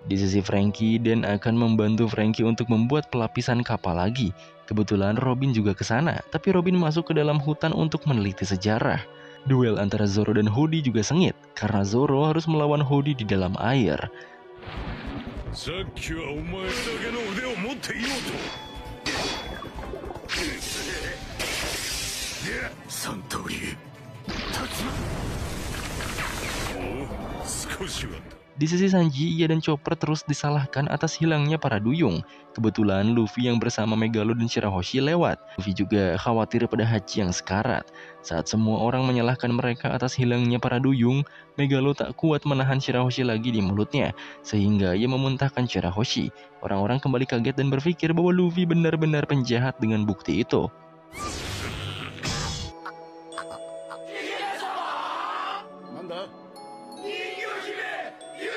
Speaker 1: Di sisi Franky, Dan akan membantu Franky untuk membuat pelapisan kapal lagi. Kebetulan Robin juga ke sana, tapi Robin masuk ke dalam hutan untuk meneliti sejarah. Duel antara Zoro dan Hody juga sengit, karena Zoro harus melawan Hody di dalam air. Di sisi Sanji, ia dan Chopper terus disalahkan atas hilangnya para duyung. Kebetulan Luffy yang bersama Megalo dan Shirahoshi lewat. Luffy juga khawatir pada Hachi yang sekarat. Saat semua orang menyalahkan mereka atas hilangnya para duyung, Megalo tak kuat menahan Shirahoshi lagi di mulutnya, sehingga ia memuntahkan Shirahoshi. Orang-orang kembali kaget dan berpikir bahwa Luffy benar-benar penjahat dengan bukti itu.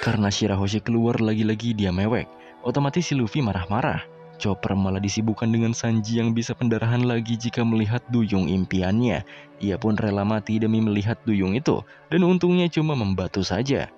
Speaker 1: Karena Shirahoshi keluar lagi-lagi dia mewek, otomatis si Luffy marah-marah. Chopper malah disibukkan dengan Sanji yang bisa pendarahan lagi jika melihat duyung impiannya. Ia pun rela mati demi melihat duyung itu, dan untungnya cuma membatu saja.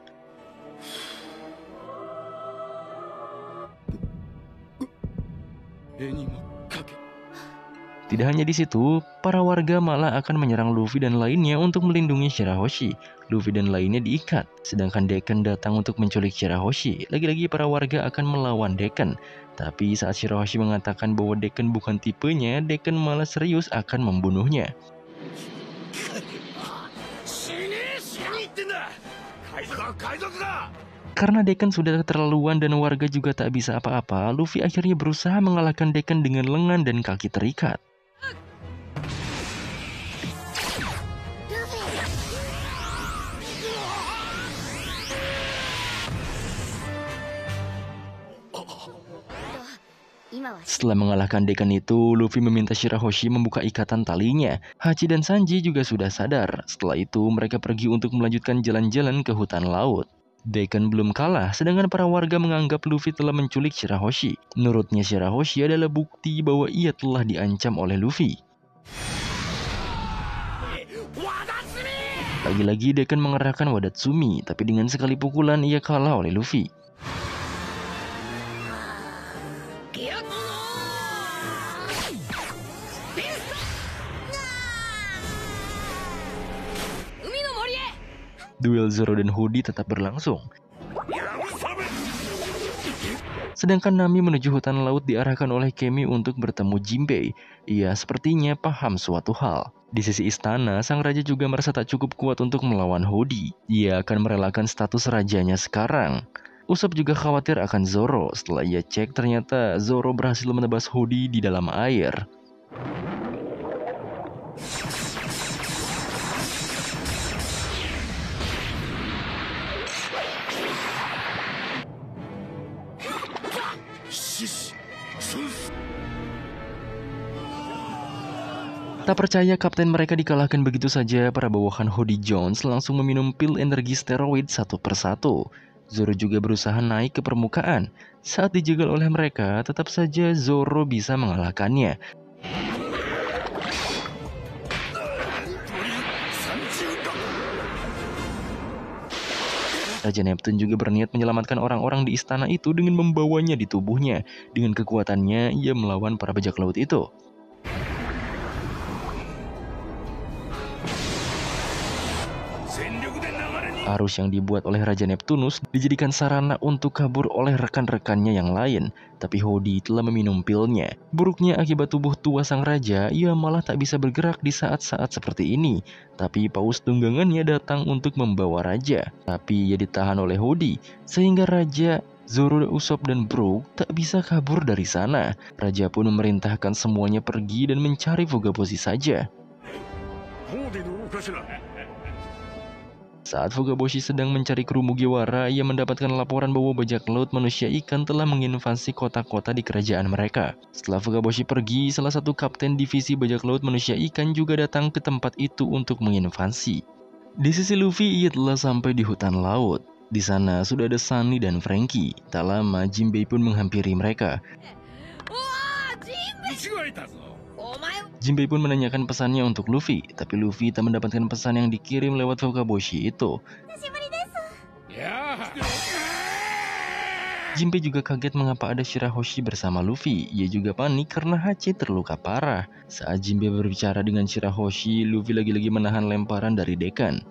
Speaker 1: Tidak hanya di situ, para warga malah akan menyerang Luffy dan lainnya untuk melindungi Shirahoshi. Luffy dan lainnya diikat, sedangkan Dekken datang untuk menculik Shirahoshi. Lagi-lagi para warga akan melawan Dekken. Tapi saat Shirahoshi mengatakan bahwa Dekken bukan tipenya, Dekken malah serius akan membunuhnya. Karena Dekken sudah keterlaluan dan warga juga tak bisa apa-apa, Luffy akhirnya berusaha mengalahkan Dekken dengan lengan dan kaki terikat. Setelah mengalahkan Dekken itu, Luffy meminta Shirahoshi membuka ikatan talinya. Hachi dan Sanji juga sudah sadar. Setelah itu, mereka pergi untuk melanjutkan jalan-jalan ke hutan laut. Dekken belum kalah, sedangkan para warga menganggap Luffy telah menculik Shirahoshi. Menurutnya Shirahoshi adalah bukti bahwa ia telah diancam oleh Luffy. Lagi-lagi Dekken mengerahkan Wadatsumi, tapi dengan sekali pukulan ia kalah oleh Luffy. Duel Zoro dan Hody tetap berlangsung. Sedangkan Nami menuju hutan laut diarahkan oleh Kemi untuk bertemu Jinbei. Ia sepertinya paham suatu hal. Di sisi istana, sang raja juga merasa tak cukup kuat untuk melawan Hody. Ia akan merelakan status rajanya sekarang. Usopp juga khawatir akan Zoro. Setelah ia cek, ternyata Zoro berhasil menebas Hody di dalam air. Tak percaya kapten mereka dikalahkan begitu saja, para bawahan Hody Jones langsung meminum pil energi steroid satu persatu. Zoro juga berusaha naik ke permukaan. Saat dijegal oleh mereka, tetap saja Zoro bisa mengalahkannya. Raja Neptune juga berniat menyelamatkan orang-orang di istana itu dengan membawanya di tubuhnya. Dengan kekuatannya, ia melawan para bajak laut itu. Arus yang dibuat oleh Raja Neptunus dijadikan sarana untuk kabur oleh rekan-rekannya yang lain. Tapi Hody telah meminum pilnya. Buruknya akibat tubuh tua sang raja, ia malah tak bisa bergerak di saat-saat seperti ini. Tapi paus tunggangannya datang untuk membawa raja. Tapi ia ditahan oleh Hody, sehingga raja, Zoro, Usopp, dan Brook tak bisa kabur dari sana. Raja pun memerintahkan semuanya pergi dan mencari Fugaboshi saja. Saat Fugaboshi sedang mencari kru Mugiwara, ia mendapatkan laporan bahwa bajak laut manusia ikan telah menginvasi kota-kota di kerajaan mereka. Setelah Fugaboshi pergi, salah satu kapten divisi bajak laut manusia ikan juga datang ke tempat itu untuk menginvasi. Di sisi Luffy, ia telah sampai di hutan laut. Di sana sudah ada Sunny dan Franky. Tak lama, Jinbei pun menghampiri mereka. Jinbei pun menanyakan pesannya untuk Luffy, tapi Luffy tak mendapatkan pesan yang dikirim lewat Fugaboshi itu. Jinbei juga kaget mengapa ada Shirahoshi bersama Luffy. Ia juga panik karena Hachi terluka parah. Saat Jinbei berbicara dengan Shirahoshi, Luffy lagi-lagi menahan lemparan dari Dekan.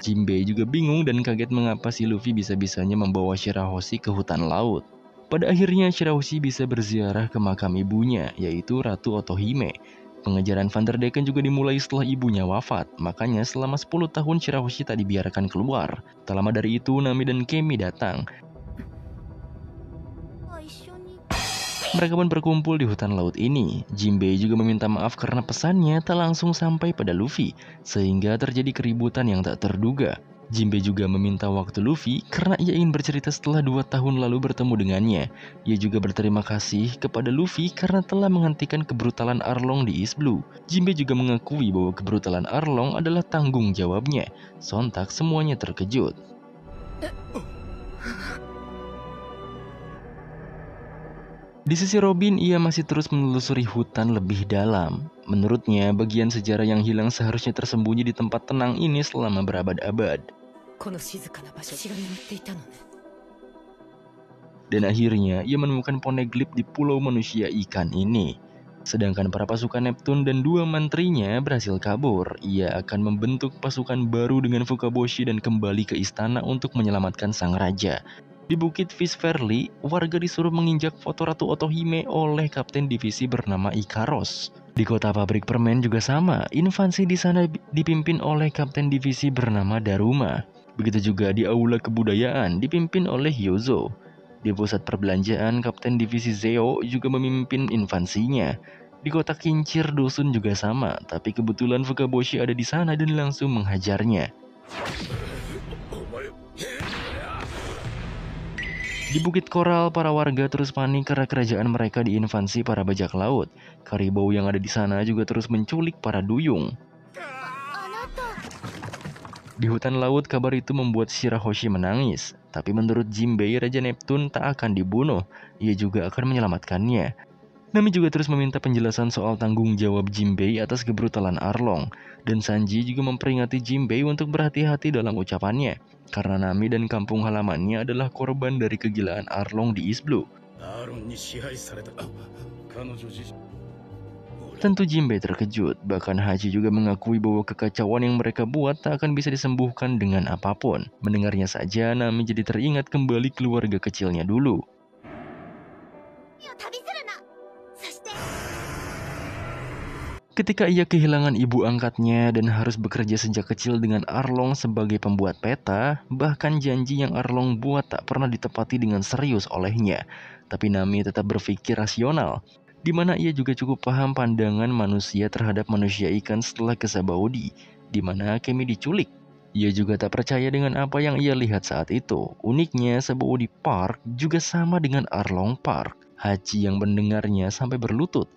Speaker 1: Jinbei juga bingung dan kaget mengapa si Luffy bisa-bisanya membawa Shirahoshi ke hutan laut. Pada akhirnya Shirahoshi bisa berziarah ke makam ibunya, yaitu Ratu Otohime. Pengejaran Vanderdecken juga dimulai setelah ibunya wafat, makanya selama 10 tahun Shirahoshi tak dibiarkan keluar. Tak lama dari itu, Nami dan Kemi datang. Mereka pun berkumpul di hutan laut ini. Jinbei juga meminta maaf karena pesannya tak langsung sampai pada Luffy, sehingga terjadi keributan yang tak terduga. Jinbei juga meminta waktu Luffy karena ia ingin bercerita setelah 2 tahun lalu bertemu dengannya. Ia juga berterima kasih kepada Luffy karena telah menghentikan kebrutalan Arlong di East Blue. Jinbei juga mengakui bahwa kebrutalan Arlong adalah tanggung jawabnya. Sontak semuanya terkejut. Di sisi Robin, ia masih terus menelusuri hutan lebih dalam. Menurutnya, bagian sejarah yang hilang seharusnya tersembunyi di tempat tenang ini selama berabad-abad. Dan akhirnya, ia menemukan Poneglyph di pulau manusia ikan ini. Sedangkan para pasukan Neptune dan 2 mantrinya berhasil kabur. Ia akan membentuk pasukan baru dengan Fugaboshi dan kembali ke istana untuk menyelamatkan sang raja. Di Bukit Fish Valley, warga disuruh menginjak foto Ratu Otohime oleh kapten divisi bernama Ikaros. Di kota pabrik permen juga sama, invasi di sana dipimpin oleh kapten divisi bernama Daruma. Begitu juga di aula kebudayaan dipimpin oleh Hyozo. Di pusat perbelanjaan, kapten divisi Zeo juga memimpin invasinya. Di kota kincir dusun juga sama, tapi kebetulan Fugaboshi ada di sana dan langsung menghajarnya. Di Bukit Koral, para warga terus panik karena kerajaan mereka diinvasi para bajak laut. Karibau yang ada di sana juga terus menculik para duyung. Di hutan laut, kabar itu membuat Shirahoshi menangis. Tapi menurut Jinbei, Raja Neptune tak akan dibunuh. Ia juga akan menyelamatkannya. Nami juga terus meminta penjelasan soal tanggung jawab Jinbei atas kebrutalan Arlong. Dan Sanji juga memperingati Jinbei untuk berhati-hati dalam ucapannya. Karena Nami dan kampung halamannya adalah korban dari kegilaan Arlong di East Blue. Tentu Jinbei terkejut, bahkan Hachi juga mengakui bahwa kekacauan yang mereka buat tak akan bisa disembuhkan dengan apapun. Mendengarnya saja, Nami jadi teringat kembali keluarga kecilnya dulu. Ketika ia kehilangan ibu angkatnya dan harus bekerja sejak kecil dengan Arlong sebagai pembuat peta, bahkan janji yang Arlong buat tak pernah ditepati dengan serius olehnya. Tapi Nami tetap berpikir rasional, di mana ia juga cukup paham pandangan manusia terhadap manusia ikan setelah ke Sabaody, di mana Kemi diculik. Ia juga tak percaya dengan apa yang ia lihat saat itu. Uniknya, Sabaody Park juga sama dengan Arlong Park. Hachi yang mendengarnya sampai berlutut.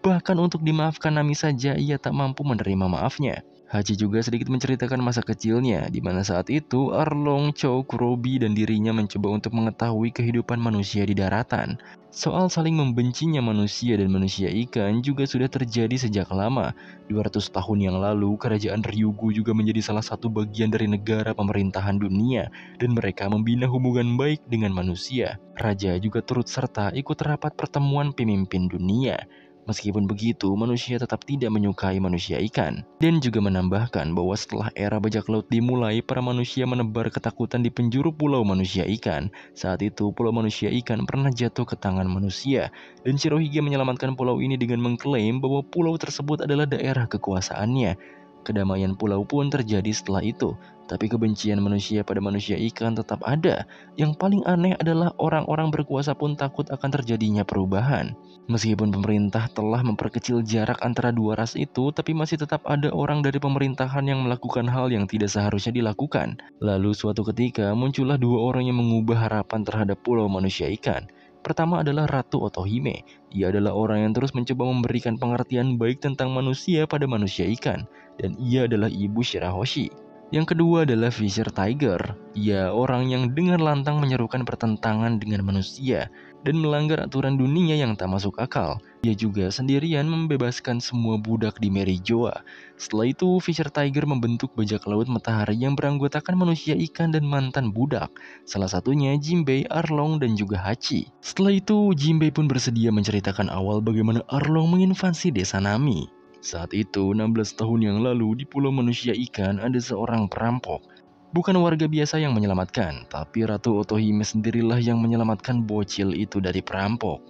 Speaker 1: Bahkan untuk dimaafkan Nami saja ia tak mampu menerima maafnya. Hachi juga sedikit menceritakan masa kecilnya, di mana saat itu Arlong, Chow, Kurobi, dan dirinya mencoba untuk mengetahui kehidupan manusia di daratan. Soal saling membencinya manusia dan manusia ikan juga sudah terjadi sejak lama. 200 tahun yang lalu, kerajaan Ryugu juga menjadi salah satu bagian dari negara pemerintahan dunia, dan mereka membina hubungan baik dengan manusia. Raja juga turut serta ikut rapat pertemuan pemimpin dunia. Meskipun begitu, manusia tetap tidak menyukai manusia ikan. Dan juga menambahkan bahwa setelah era bajak laut dimulai, para manusia menebar ketakutan di penjuru pulau manusia ikan. Saat itu, pulau manusia ikan pernah jatuh ke tangan manusia. Dan Shirohige menyelamatkan pulau ini dengan mengklaim bahwa pulau tersebut adalah daerah kekuasaannya. Kedamaian pulau pun terjadi setelah itu. Tapi kebencian manusia pada manusia ikan tetap ada. Yang paling aneh adalah orang-orang berkuasa pun takut akan terjadinya perubahan. Meskipun pemerintah telah memperkecil jarak antara dua ras itu, tapi masih tetap ada orang dari pemerintahan yang melakukan hal yang tidak seharusnya dilakukan. Lalu suatu ketika muncullah dua orang yang mengubah harapan terhadap pulau manusia ikan. Pertama adalah Ratu Otohime. Ia adalah orang yang terus mencoba memberikan pengertian baik tentang manusia pada manusia ikan. Dan ia adalah ibu Shirahoshi. Yang kedua adalah Fisher Tiger. Ia orang yang dengan lantang menyerukan pertentangan dengan manusia dan melanggar aturan dunia yang tak masuk akal. Ia juga sendirian membebaskan semua budak di Merijoa. Setelah itu, Fisher Tiger membentuk bajak laut matahari yang beranggotakan manusia ikan dan mantan budak. Salah satunya Jinbei, Arlong, dan juga Hachi. Setelah itu, Jinbei pun bersedia menceritakan awal bagaimana Arlong menginvasi desa Nami. Saat itu, 16 tahun yang lalu di Pulau Manusia Ikan ada seorang perampok. Bukan warga biasa yang menyelamatkan, tapi Ratu Otohime sendirilah yang menyelamatkan bocil itu dari perampok.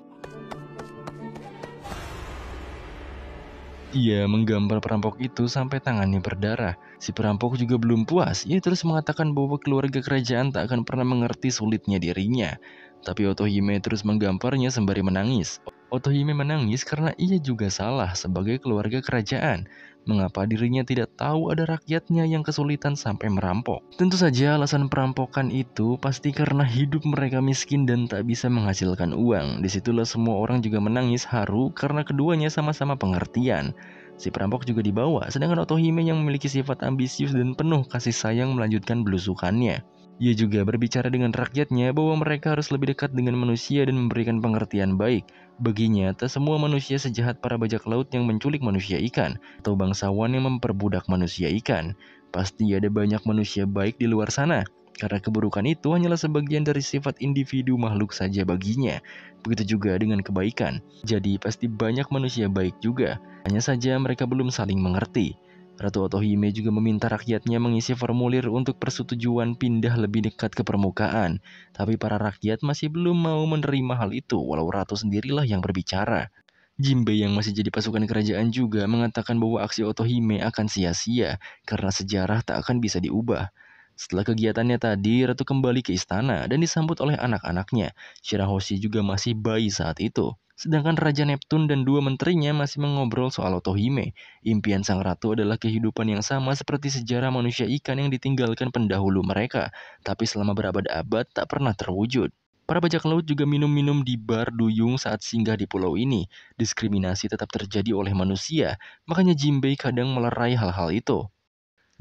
Speaker 1: Ia menggambar perampok itu sampai tangannya berdarah. Si perampok juga belum puas, ia terus mengatakan bahwa keluarga kerajaan tak akan pernah mengerti sulitnya dirinya. Tapi Otohime terus menggambarnya sembari menangis. Otohime menangis karena ia juga salah sebagai keluarga kerajaan. Mengapa dirinya tidak tahu ada rakyatnya yang kesulitan sampai merampok? Tentu saja alasan perampokan itu pasti karena hidup mereka miskin dan tak bisa menghasilkan uang. Disitulah semua orang juga menangis haru karena keduanya sama-sama pengertian. Si perampok juga dibawa, sedangkan Otohime yang memiliki sifat ambisius dan penuh kasih sayang melanjutkan belusukannya. Ia juga berbicara dengan rakyatnya bahwa mereka harus lebih dekat dengan manusia dan memberikan pengertian baik. Baginya, tak semua manusia sejahat para bajak laut yang menculik manusia ikan, atau bangsawan yang memperbudak manusia ikan. Pasti ada banyak manusia baik di luar sana, karena keburukan itu hanyalah sebagian dari sifat individu makhluk saja baginya. Begitu juga dengan kebaikan. Jadi pasti banyak manusia baik juga, hanya saja mereka belum saling mengerti. Ratu Otohime juga meminta rakyatnya mengisi formulir untuk persetujuan pindah lebih dekat ke permukaan. Tapi para rakyat masih belum mau menerima hal itu, walau Ratu sendirilah yang berbicara. Jinbei yang masih jadi pasukan kerajaan juga mengatakan bahwa aksi Otohime akan sia-sia karena sejarah tak akan bisa diubah. Setelah kegiatannya tadi, Ratu kembali ke istana dan disambut oleh anak-anaknya. Shirahoshi juga masih bayi saat itu. Sedangkan Raja Neptune dan dua menterinya masih mengobrol soal Otohime. Impian sang ratu adalah kehidupan yang sama seperti sejarah manusia ikan yang ditinggalkan pendahulu mereka, tapi selama berabad-abad tak pernah terwujud. Para bajak laut juga minum-minum di bar duyung saat singgah di pulau ini. Diskriminasi tetap terjadi oleh manusia, makanya Jinbei kadang melerai hal-hal itu.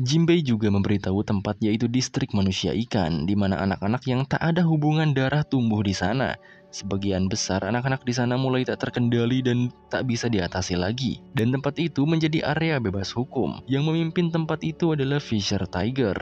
Speaker 1: Jinbei juga memberitahu tempat yaitu distrik manusia ikan, di mana anak-anak yang tak ada hubungan darah tumbuh di sana. Sebagian besar anak-anak di sana mulai tak terkendali dan tak bisa diatasi lagi. Dan tempat itu menjadi area bebas hukum. Yang memimpin tempat itu adalah Fisher Tiger.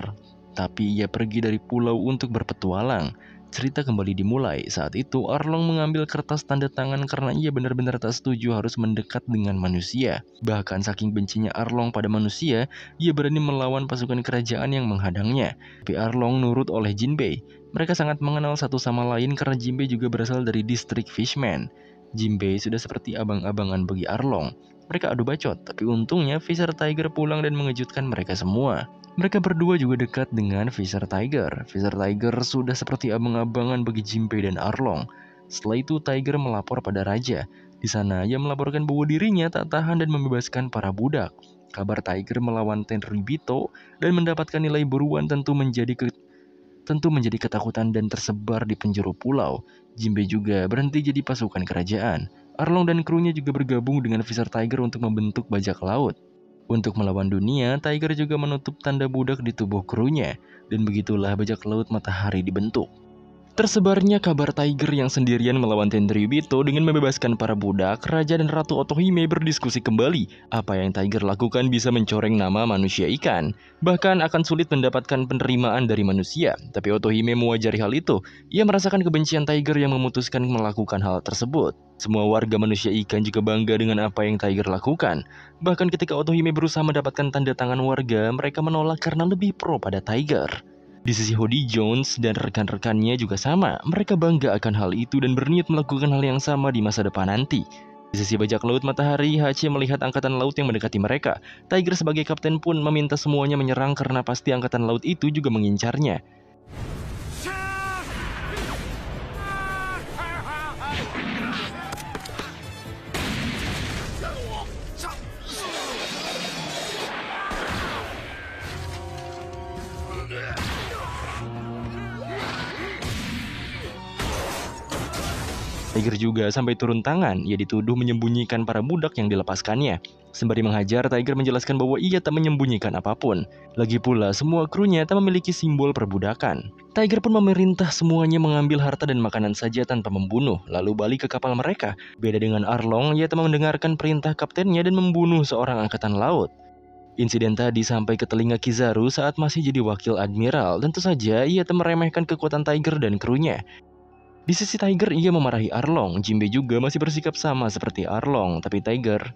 Speaker 1: Tapi ia pergi dari pulau untuk berpetualang. Cerita kembali dimulai. Saat itu Arlong mengambil kertas tanda tangan karena ia benar-benar tak setuju harus mendekat dengan manusia. Bahkan saking bencinya Arlong pada manusia, ia berani melawan pasukan kerajaan yang menghadangnya. Tapi Arlong nurut oleh Jinbei. Mereka sangat mengenal satu sama lain karena Jinbei juga berasal dari distrik Fishman. Jinbei sudah seperti abang-abangan bagi Arlong. Mereka adu bacot, tapi untungnya Fisher Tiger pulang dan mengejutkan mereka semua. Mereka berdua juga dekat dengan Fisher Tiger. Fisher Tiger sudah seperti abang-abangan bagi Jinbei dan Arlong. Setelah itu Tiger melapor pada raja. Di sana ia melaporkan bahwa dirinya tak tahan dan membebaskan para budak. Kabar Tiger melawan Tenryubito dan mendapatkan nilai buruan tentu menjadi tentu menjadi ketakutan dan tersebar di penjuru pulau. Jinbei juga berhenti jadi pasukan kerajaan. Arlong dan krunya juga bergabung dengan Visor Tiger untuk membentuk bajak laut. Untuk melawan dunia, Tiger juga menutup tanda budak di tubuh krunya, dan begitulah bajak laut matahari dibentuk. Tersebarnya kabar Tiger yang sendirian melawan Tenryubito dengan membebaskan para budak, Raja dan Ratu Otohime berdiskusi kembali. Apa yang Tiger lakukan bisa mencoreng nama manusia ikan. Bahkan akan sulit mendapatkan penerimaan dari manusia. Tapi Otohime mewajari hal itu. Ia merasakan kebencian Tiger yang memutuskan melakukan hal tersebut. Semua warga manusia ikan juga bangga dengan apa yang Tiger lakukan. Bahkan ketika Otohime berusaha mendapatkan tanda tangan warga, mereka menolak karena lebih pro pada Tiger. Di sisi Hody Jones dan rekan-rekannya juga sama, mereka bangga akan hal itu dan berniat melakukan hal yang sama di masa depan nanti. Di sisi bajak laut matahari, Hachi melihat angkatan laut yang mendekati mereka. Tiger sebagai kapten pun meminta semuanya menyerang karena pasti angkatan laut itu juga mengincarnya. Tiger juga sampai turun tangan, ia dituduh menyembunyikan para budak yang dilepaskannya. Sembari menghajar, Tiger menjelaskan bahwa ia tak menyembunyikan apapun. Lagi pula, semua krunya tak memiliki simbol perbudakan. Tiger pun memerintah semuanya mengambil harta dan makanan saja tanpa membunuh, lalu balik ke kapal mereka. Beda dengan Arlong, ia tak mendengarkan perintah kaptennya dan membunuh seorang angkatan laut. Insiden tadi sampai ke telinga Kizaru saat masih jadi wakil admiral. Tentu saja ia tak meremehkan kekuatan Tiger dan krunya. Di sisi Tiger, ia memarahi Arlong. Jinbei juga masih bersikap sama seperti Arlong, tapi Tiger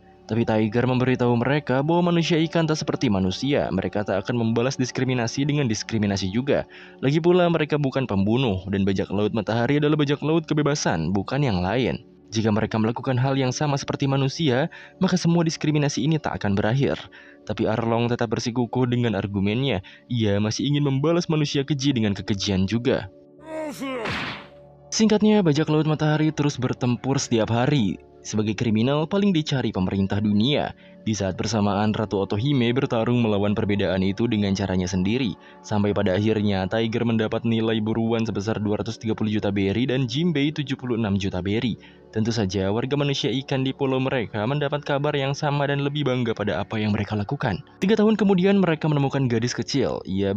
Speaker 1: memberitahu mereka bahwa manusia ikan tak seperti manusia. Mereka tak akan membalas diskriminasi dengan diskriminasi juga. Lagi pula mereka bukan pembunuh, dan bajak laut matahari adalah bajak laut kebebasan, bukan yang lain. Jika mereka melakukan hal yang sama seperti manusia, maka semua diskriminasi ini tak akan berakhir. Tapi Arlong tetap bersikukuh dengan argumennya. Ia masih ingin membalas manusia keji dengan kekejian juga. Singkatnya, bajak laut matahari terus bertempur setiap hari. Sebagai kriminal paling dicari pemerintah dunia. Di saat bersamaan, Ratu Otohime bertarung melawan perbedaan itu dengan caranya sendiri. Sampai pada akhirnya, Tiger mendapat nilai buruan sebesar 230 juta beri dan Jinbei 76 juta beri. Tentu saja, warga manusia ikan di pulau mereka mendapat kabar yang sama dan lebih bangga pada apa yang mereka lakukan. 3 tahun kemudian, mereka menemukan gadis kecil. Ia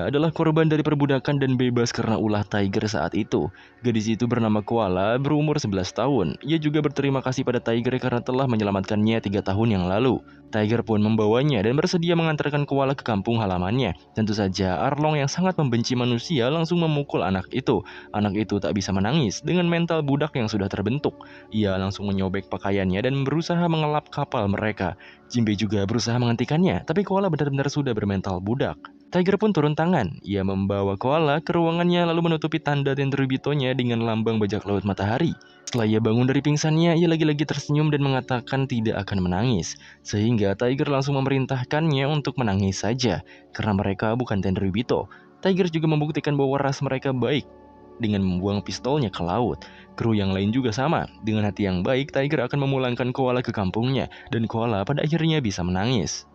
Speaker 1: adalah korban dari perbudakan dan bebas karena ulah Tiger saat itu. Gadis itu bernama Koala, berumur 11 tahun. Ia juga berterima kasih pada Tiger karena telah menyelamatkannya 3 tahun yang lalu. Tiger pun membawanya dan bersedia mengantarkan Koala ke kampung halamannya. Tentu saja, Arlong yang sangat membenci manusia langsung memukul anak itu. Anak itu tak bisa menangis dengan mental budak yang sudah terbentuk. Ia langsung menyobek pakaiannya dan berusaha mengelap kapal mereka. Jinbei juga berusaha menghentikannya, tapi Koala benar-benar sudah bermental budak. Tiger pun turun tangan. Ia membawa Koala ke ruangannya lalu menutupi tanda Tenryubito-nya dengan lambang bajak laut matahari. Setelah ia bangun dari pingsannya, ia lagi-lagi tersenyum dan mengatakan tidak akan menangis. Sehingga Tiger langsung memerintahkannya untuk menangis saja, karena mereka bukan Tenryubito. Tiger juga membuktikan bahwa ras mereka baik dengan membuang pistolnya ke laut. Kru yang lain juga sama. Dengan hati yang baik, Tiger akan memulangkan Koala ke kampungnya, dan Koala pada akhirnya bisa menangis.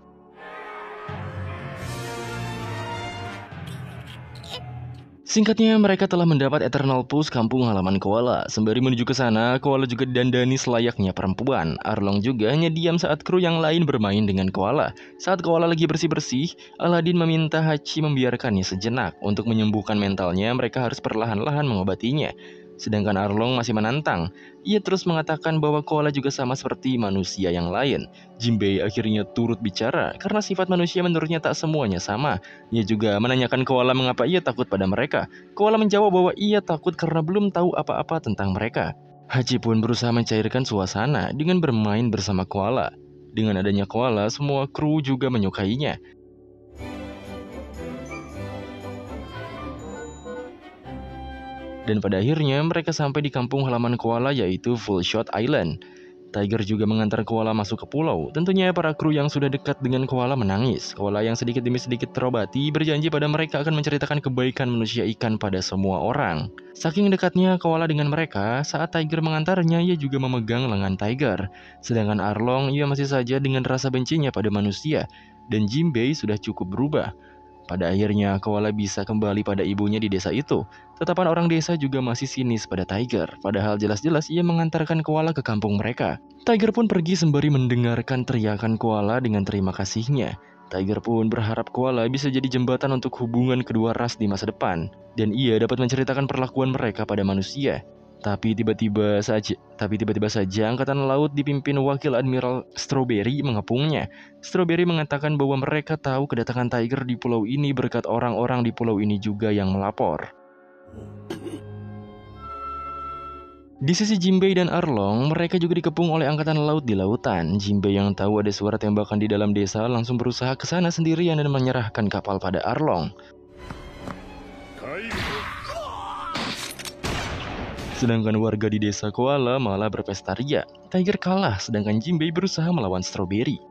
Speaker 1: Singkatnya, mereka telah mendapat Eternal Pulse kampung halaman Koala. Sembari menuju ke sana, Koala juga didandani selayaknya perempuan. Arlong juga hanya diam saat kru yang lain bermain dengan Koala. Saat Koala lagi bersih-bersih, Aladdin meminta Hachi membiarkannya sejenak. Untuk menyembuhkan mentalnya, mereka harus perlahan-lahan mengobatinya. Sedangkan Arlong masih menantang. Ia terus mengatakan bahwa Koala juga sama seperti manusia yang lain. Jinbei akhirnya turut bicara karena sifat manusia menurutnya tak semuanya sama. Ia juga menanyakan Koala mengapa ia takut pada mereka. Koala menjawab bahwa ia takut karena belum tahu apa-apa tentang mereka. Hachi pun berusaha mencairkan suasana dengan bermain bersama Koala. Dengan adanya Koala, semua kru juga menyukainya. Dan pada akhirnya mereka sampai di kampung halaman Koala yaitu Full Shot Island. Tiger juga mengantar Koala masuk ke pulau. Tentunya para kru yang sudah dekat dengan Koala menangis. Koala yang sedikit demi sedikit terobati berjanji pada mereka akan menceritakan kebaikan manusia ikan pada semua orang. Saking dekatnya Koala dengan mereka, saat Tiger mengantarnya ia juga memegang lengan Tiger. Sedangkan Arlong ia masih saja dengan rasa bencinya pada manusia. Dan Jinbei sudah cukup berubah. Pada akhirnya, koala bisa kembali pada ibunya di desa itu. Tetapan orang desa juga masih sinis pada Tiger, padahal jelas-jelas ia mengantarkan koala ke kampung mereka. Tiger pun pergi sembari mendengarkan teriakan koala dengan terima kasihnya. Tiger pun berharap koala bisa jadi jembatan untuk hubungan kedua ras di masa depan, dan ia dapat menceritakan perlakuan mereka pada manusia. Tapi tiba-tiba saja angkatan laut dipimpin Wakil Admiral Strawberry mengepungnya. Strawberry mengatakan bahwa mereka tahu kedatangan Tiger di pulau ini berkat orang-orang di pulau ini juga yang melapor. Di sisi Jinbei dan Arlong, mereka juga dikepung oleh angkatan laut di lautan. Jinbei yang tahu ada suara tembakan di dalam desa langsung berusaha ke sana sendirian dan menyerahkan kapal pada Arlong. Sedangkan warga di desa Koala malah berpesta ria. Tiger kalah, sedangkan Jinbei berusaha melawan Strawberry.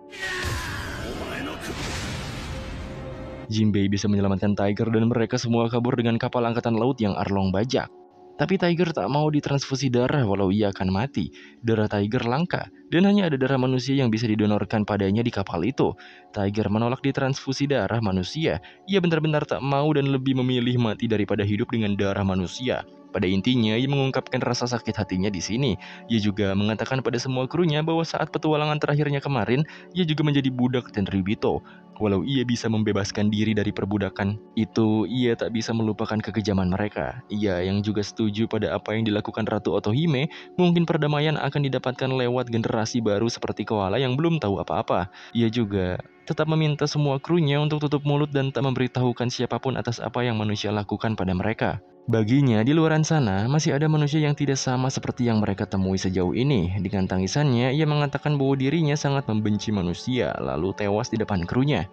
Speaker 1: Jinbei bisa menyelamatkan Tiger dan mereka semua kabur dengan kapal angkatan laut yang Arlong bajak. Tapi Tiger tak mau ditransfusi darah walau ia akan mati. Darah Tiger langka, dan hanya ada darah manusia yang bisa didonorkan padanya di kapal itu. Tiger menolak ditransfusi darah manusia. Ia benar-benar tak mau dan lebih memilih mati daripada hidup dengan darah manusia. Pada intinya, ia mengungkapkan rasa sakit hatinya di sini. Ia juga mengatakan pada semua krunya bahwa saat petualangan terakhirnya kemarin, ia juga menjadi budak Tenryubito. Walau ia bisa membebaskan diri dari perbudakan itu, ia tak bisa melupakan kekejaman mereka. Ia yang juga setuju pada apa yang dilakukan Ratu Otohime, mungkin perdamaian akan didapatkan lewat generasi baru seperti Koala yang belum tahu apa-apa. Ia juga tetap meminta semua krunya untuk tutup mulut dan tak memberitahukan siapapun atas apa yang manusia lakukan pada mereka. Baginya, di luaran sana, masih ada manusia yang tidak sama seperti yang mereka temui sejauh ini. Dengan tangisannya, ia mengatakan bahwa dirinya sangat membenci manusia, lalu tewas di depan krunya.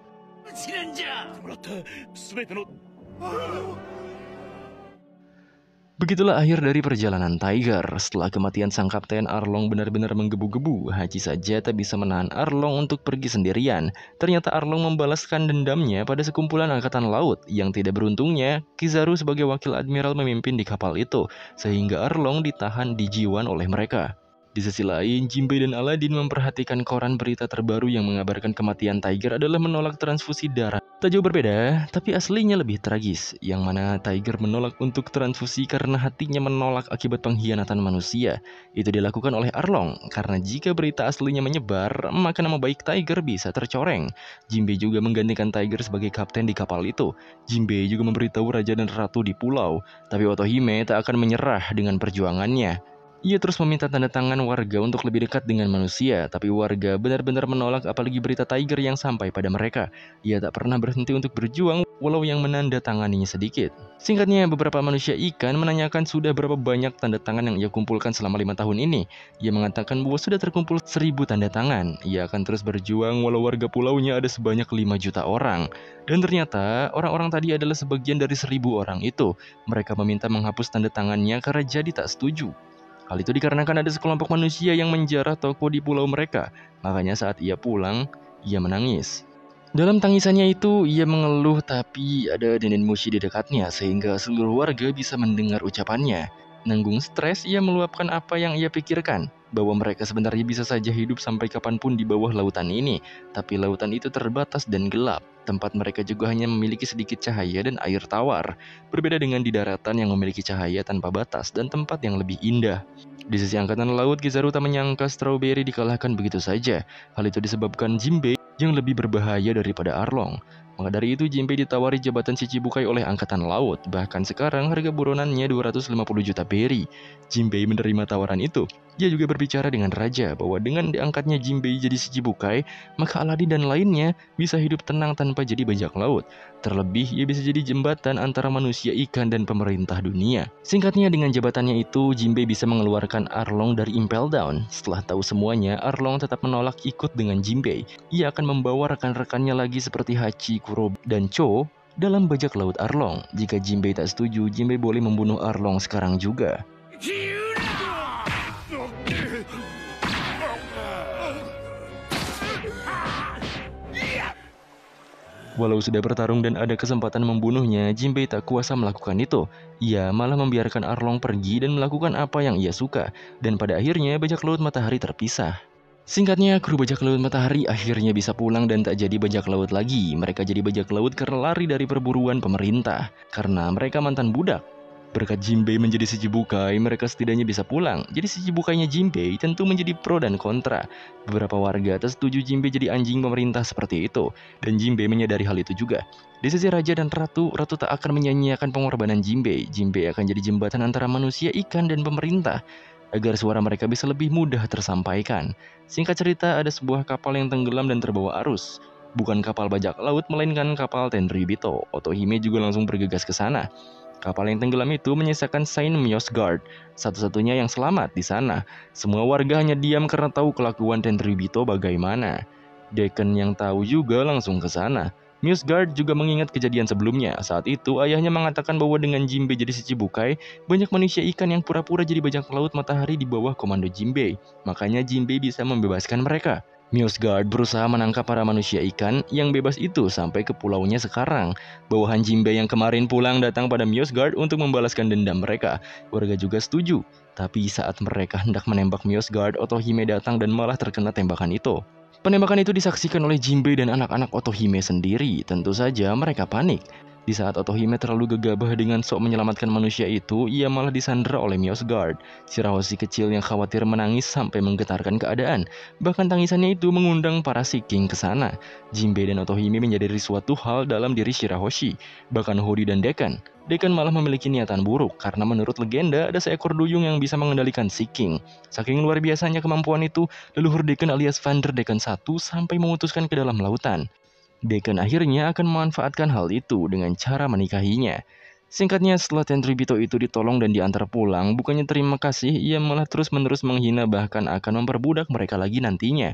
Speaker 1: Begitulah akhir dari perjalanan Tiger. Setelah kematian sang kapten, Arlong benar-benar menggebu-gebu. Hachi saja tak bisa menahan Arlong untuk pergi sendirian. Ternyata Arlong membalaskan dendamnya pada sekumpulan angkatan laut. Yang tidak beruntungnya, Kizaru sebagai wakil admiral memimpin di kapal itu, sehingga Arlong ditahan di Jiwan oleh mereka. Di sisi lain, Jinbei dan Aladdin memperhatikan koran berita terbaru yang mengabarkan kematian Tiger adalah menolak transfusi darah. Tak jauh berbeda, tapi aslinya lebih tragis, yang mana Tiger menolak untuk transfusi karena hatinya menolak akibat pengkhianatan manusia. Itu dilakukan oleh Arlong, karena jika berita aslinya menyebar, maka nama baik Tiger bisa tercoreng. Jinbei juga menggantikan Tiger sebagai kapten di kapal itu. Jinbei juga memberitahu raja dan ratu di pulau, tapi Otohime tak akan menyerah dengan perjuangannya. Ia terus meminta tanda tangan warga untuk lebih dekat dengan manusia, tapi warga benar-benar menolak apalagi berita Tiger yang sampai pada mereka. Ia tak pernah berhenti untuk berjuang, walau yang menandatanganinya sedikit. Singkatnya, beberapa manusia ikan menanyakan sudah berapa banyak tanda tangan yang ia kumpulkan selama 5 tahun ini. Ia mengatakan bahwa sudah terkumpul 1000 tanda tangan. Ia akan terus berjuang walau warga pulaunya ada sebanyak 5 juta orang. Dan ternyata, orang-orang tadi adalah sebagian dari 1000 orang itu. Mereka meminta menghapus tanda tangannya karena jadi tak setuju. Hal itu dikarenakan ada sekelompok manusia yang menjarah toko di pulau mereka. Makanya saat ia pulang, ia menangis. Dalam tangisannya itu, ia mengeluh tapi ada Denen Mushi di dekatnya sehingga seluruh warga bisa mendengar ucapannya. Nanggung stres, ia meluapkan apa yang ia pikirkan, bahwa mereka sebenarnya bisa saja hidup sampai kapanpun di bawah lautan ini. Tapi lautan itu terbatas dan gelap. Tempat mereka juga hanya memiliki sedikit cahaya dan air tawar. Berbeda dengan di daratan yang memiliki cahaya tanpa batas dan tempat yang lebih indah. Di sisi angkatan laut, Kizaru tak menyangka Strawberry dikalahkan begitu saja. Hal itu disebabkan Jinbei yang lebih berbahaya daripada Arlong. Maka dari itu Jinbei ditawari jabatan Shichibukai oleh angkatan laut. Bahkan sekarang harga buronannya 250 juta beri. Jinbei menerima tawaran itu. Ia juga berbicara dengan raja bahwa dengan diangkatnya Jinbei jadi Shichibukai, maka Aladdin dan lainnya bisa hidup tenang tanpa jadi bajak laut. Terlebih, ia bisa jadi jembatan antara manusia ikan dan pemerintah dunia. Singkatnya, dengan jabatannya itu, Jinbei bisa mengeluarkan Arlong dari Impel Down. Setelah tahu semuanya, Arlong tetap menolak ikut dengan Jinbei. Ia akan membawa rekan-rekannya lagi seperti Hachi, Kuro, dan Cho dalam bajak laut Arlong. Jika Jinbei tak setuju, Jinbei boleh membunuh Arlong sekarang juga. Walau sudah bertarung dan ada kesempatan membunuhnya, Jinbei tak kuasa melakukan itu. Ia malah membiarkan Arlong pergi dan melakukan apa yang ia suka. Dan pada akhirnya bajak laut matahari terpisah. Singkatnya, kru bajak laut matahari akhirnya bisa pulang dan tak jadi bajak laut lagi. Mereka jadi bajak laut karena lari dari perburuan pemerintah. Karena mereka mantan budak. Berkat Jinbei menjadi Shichibukai, mereka setidaknya bisa pulang. Jadi Shichibukainya Jinbei tentu menjadi pro dan kontra. Beberapa warga tak setuju Jinbei jadi anjing pemerintah seperti itu. Dan Jinbei menyadari hal itu juga. Di sisi Raja dan Ratu, Ratu tak akan menyia-nyiakan pengorbanan Jinbei. Jinbei akan jadi jembatan antara manusia, ikan, dan pemerintah. Agar suara mereka bisa lebih mudah tersampaikan. Singkat cerita, ada sebuah kapal yang tenggelam dan terbawa arus. Bukan kapal bajak laut, melainkan kapal Tenryubito. Otohime juga langsung bergegas ke sana. Kapal yang tenggelam itu menyisakan Saint Miosgard, satu-satunya yang selamat di sana. Semua warga hanya diam karena tahu kelakuan Tenryubito bagaimana. Deacon yang tahu juga langsung ke sana. Miosgard juga mengingat kejadian sebelumnya. Saat itu, ayahnya mengatakan bahwa dengan Jinbei jadi Shichibukai, banyak manusia ikan yang pura-pura jadi bajak laut matahari di bawah komando Jinbei. Makanya Jinbei bisa membebaskan mereka. Miosgard berusaha menangkap para manusia ikan yang bebas itu sampai ke pulaunya sekarang. Bawahan Jinbei yang kemarin pulang datang pada Miosgard untuk membalaskan dendam mereka. Warga juga setuju. Tapi saat mereka hendak menembak Miosgard, Otohime datang dan malah terkena tembakan itu. Penembakan itu disaksikan oleh Jinbei dan anak-anak Otohime sendiri. Tentu saja mereka panik. Di saat Otohime terlalu gegabah dengan sok menyelamatkan manusia itu, ia malah disandera oleh Miosgard. Shirahoshi kecil yang khawatir menangis sampai menggetarkan keadaan. Bahkan tangisannya itu mengundang para Seeking ke sana. Jinbei dan Otohime menyadari suatu hal dalam diri Shirahoshi. Bahkan Hori dan Dekan. Dekan malah memiliki niatan buruk karena menurut legenda ada seekor duyung yang bisa mengendalikan Seeking. Saking luar biasanya kemampuan itu, leluhur Dekan alias Vander Dekan I sampai memutuskan ke dalam lautan. Dekan akhirnya akan memanfaatkan hal itu dengan cara menikahinya. Singkatnya, setelah Tenryubito itu ditolong dan diantar pulang, bukannya terima kasih, ia malah terus-menerus menghina bahkan akan memperbudak mereka lagi nantinya.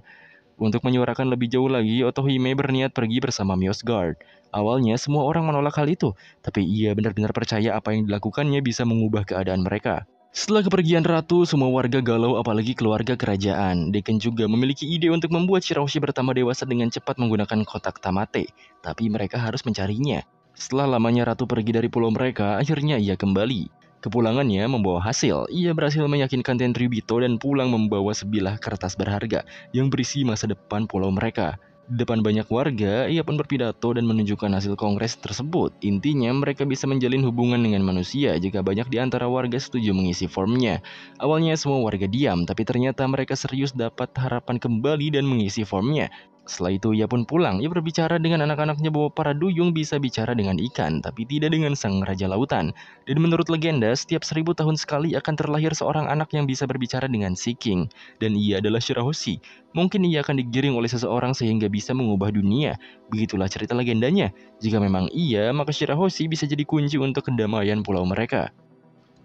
Speaker 1: Untuk menyuarakan lebih jauh lagi, Otohime berniat pergi bersama Miosgard. Awalnya semua orang menolak hal itu, tapi ia benar-benar percaya apa yang dilakukannya bisa mengubah keadaan mereka. Setelah kepergian ratu, semua warga galau apalagi keluarga kerajaan. Dekan juga memiliki ide untuk membuat Shirahoshi bertambah dewasa dengan cepat menggunakan kotak tamate. Tapi mereka harus mencarinya. Setelah lamanya ratu pergi dari pulau mereka, akhirnya ia kembali. Kepulangannya membawa hasil. Ia berhasil meyakinkan Tenryubito dan pulang membawa sebilah kertas berharga yang berisi masa depan pulau mereka. Di depan banyak warga, ia pun berpidato dan menunjukkan hasil kongres tersebut. Intinya, mereka bisa menjalin hubungan dengan manusia jika banyak di antara warga setuju mengisi formnya. Awalnya semua warga diam, tapi ternyata mereka serius dapat harapan kembali dan mengisi formnya. Setelah itu ia pun pulang. Ia berbicara dengan anak-anaknya bahwa para duyung bisa bicara dengan ikan, tapi tidak dengan sang raja lautan. Dan menurut legenda, setiap 1000 tahun sekali akan terlahir seorang anak yang bisa berbicara dengan Seeking. Dan ia adalah Shirahoshi. Mungkin ia akan digiring oleh seseorang sehingga bisa mengubah dunia. Begitulah cerita legendanya. Jika memang iya, maka Shirahoshi bisa jadi kunci untuk kedamaian pulau mereka.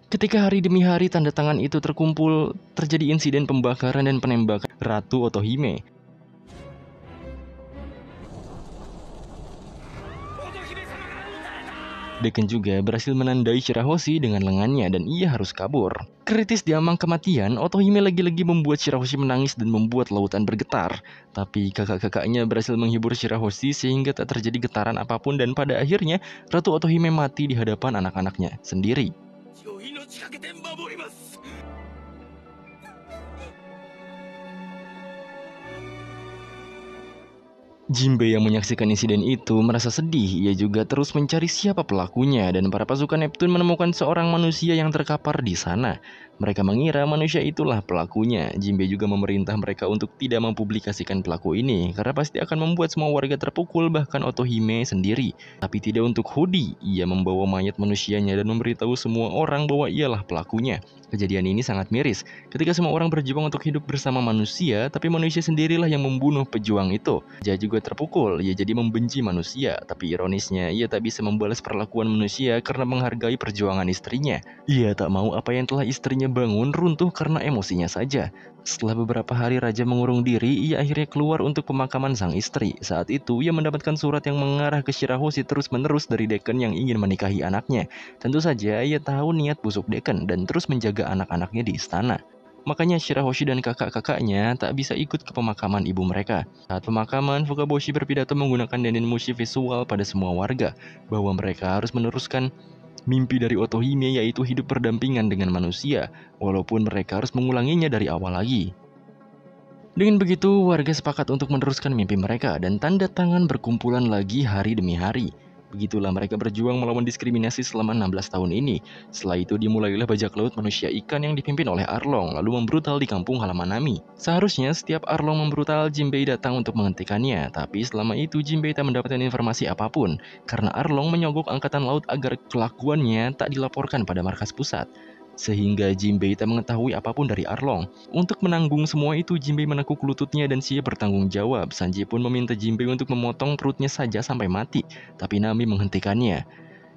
Speaker 1: Ketika hari demi hari tanda tangan itu terkumpul, terjadi insiden pembakaran dan penembakan Ratu Otohime. Dekan juga berhasil menandai Shirahoshi dengan lengannya dan ia harus kabur. Kritis di ambang kematian, Otohime lagi-lagi membuat Shirahoshi menangis dan membuat lautan bergetar. Tapi kakak-kakaknya berhasil menghibur Shirahoshi sehingga tak terjadi getaran apapun dan pada akhirnya Ratu Otohime mati di hadapan anak-anaknya sendiri. Jinbei yang menyaksikan insiden itu merasa sedih. Ia juga terus mencari siapa pelakunya dan para pasukan Neptune menemukan seorang manusia yang terkapar di sana. Mereka mengira manusia itulah pelakunya. Jinbei juga memerintah mereka untuk tidak mempublikasikan pelaku ini karena pasti akan membuat semua warga terpukul, bahkan Otohime sendiri. Tapi tidak untuk Hodi. Ia membawa mayat manusianya dan memberitahu semua orang bahwa ialah pelakunya. Kejadian ini sangat miris ketika semua orang berjuang untuk hidup bersama manusia, tapi manusia sendirilah yang membunuh pejuang itu. Dia juga terpukul, ia jadi membenci manusia, tapi ironisnya ia tak bisa membalas perlakuan manusia karena menghargai perjuangan istrinya. Ia tak mau apa yang telah istrinya bangun runtuh karena emosinya saja. Setelah beberapa hari raja mengurung diri, ia akhirnya keluar untuk pemakaman sang istri. Saat itu, ia mendapatkan surat yang mengarah ke Shirahoshi terus-menerus dari Dekan yang ingin menikahi anaknya. Tentu saja, ia tahu niat busuk Dekan dan terus menjaga anak-anaknya di istana. Makanya Shirahoshi dan kakak-kakaknya tak bisa ikut ke pemakaman ibu mereka. Saat pemakaman, Fukaboshi berpidato menggunakan Dendenmushi visual pada semua warga, bahwa mereka harus meneruskan mimpi dari Otohime, yaitu hidup berdampingan dengan manusia, walaupun mereka harus mengulanginya dari awal lagi. Dengan begitu, warga sepakat untuk meneruskan mimpi mereka dan tanda tangan berkumpulan lagi hari demi hari. Begitulah mereka berjuang melawan diskriminasi selama 16 tahun ini. Setelah itu dimulailah bajak laut manusia ikan yang dipimpin oleh Arlong, lalu membrutal di kampung halaman Nami. Seharusnya setiap Arlong membrutal, Jinbei datang untuk menghentikannya, tapi selama itu Jinbei tak mendapatkan informasi apapun, karena Arlong menyogok angkatan laut agar kelakuannya tak dilaporkan pada markas pusat. Sehingga Jinbei tak mengetahui apapun dari Arlong. Untuk menanggung semua itu, Jinbei menekuk lututnya dan siap bertanggung jawab. Sanji pun meminta Jinbei untuk memotong perutnya saja sampai mati, tapi Nami menghentikannya.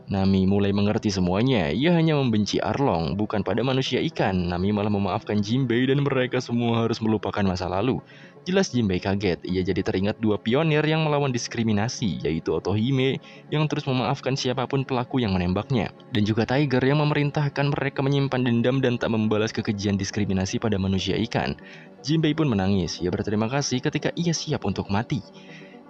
Speaker 1: Nami mulai mengerti semuanya, ia hanya membenci Arlong, bukan pada manusia ikan. Nami malah memaafkan Jinbei dan mereka semua harus melupakan masa lalu. Jelas Jinbei kaget, ia jadi teringat dua pionir yang melawan diskriminasi, yaitu Otohime yang terus memaafkan siapapun pelaku yang menembaknya, dan juga Tiger yang memerintahkan mereka menyimpan dendam dan tak membalas kekejian diskriminasi pada manusia ikan. Jinbei pun menangis, ia berterima kasih ketika ia siap untuk mati.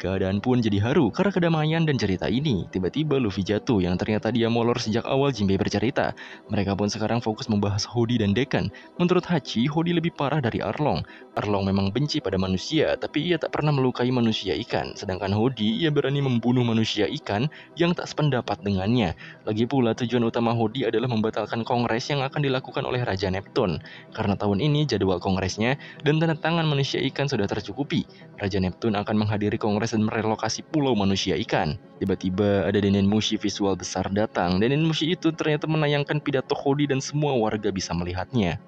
Speaker 1: Keadaan pun jadi haru karena kedamaian dan cerita ini. Tiba-tiba Luffy jatuh yang ternyata dia molor sejak awal Jinbei bercerita. Mereka pun sekarang fokus membahas Hody dan Dekan. Menurut Hachi, Hody lebih parah dari Arlong. Arlong memang benci pada manusia, tapi ia tak pernah melukai manusia ikan. Sedangkan Hody, ia berani membunuh manusia ikan yang tak sependapat dengannya. Lagi pula tujuan utama Hody adalah membatalkan kongres yang akan dilakukan oleh Raja Neptune. Karena tahun ini jadwal kongresnya dan tanda tangan manusia ikan sudah tercukupi. Raja Neptune akan menghadiri kongres dan merelokasi pulau manusia ikan. Tiba-tiba ada Denen Mushi visual besar datang. Denen Mushi itu ternyata menayangkan pidato Hody dan semua warga bisa melihatnya.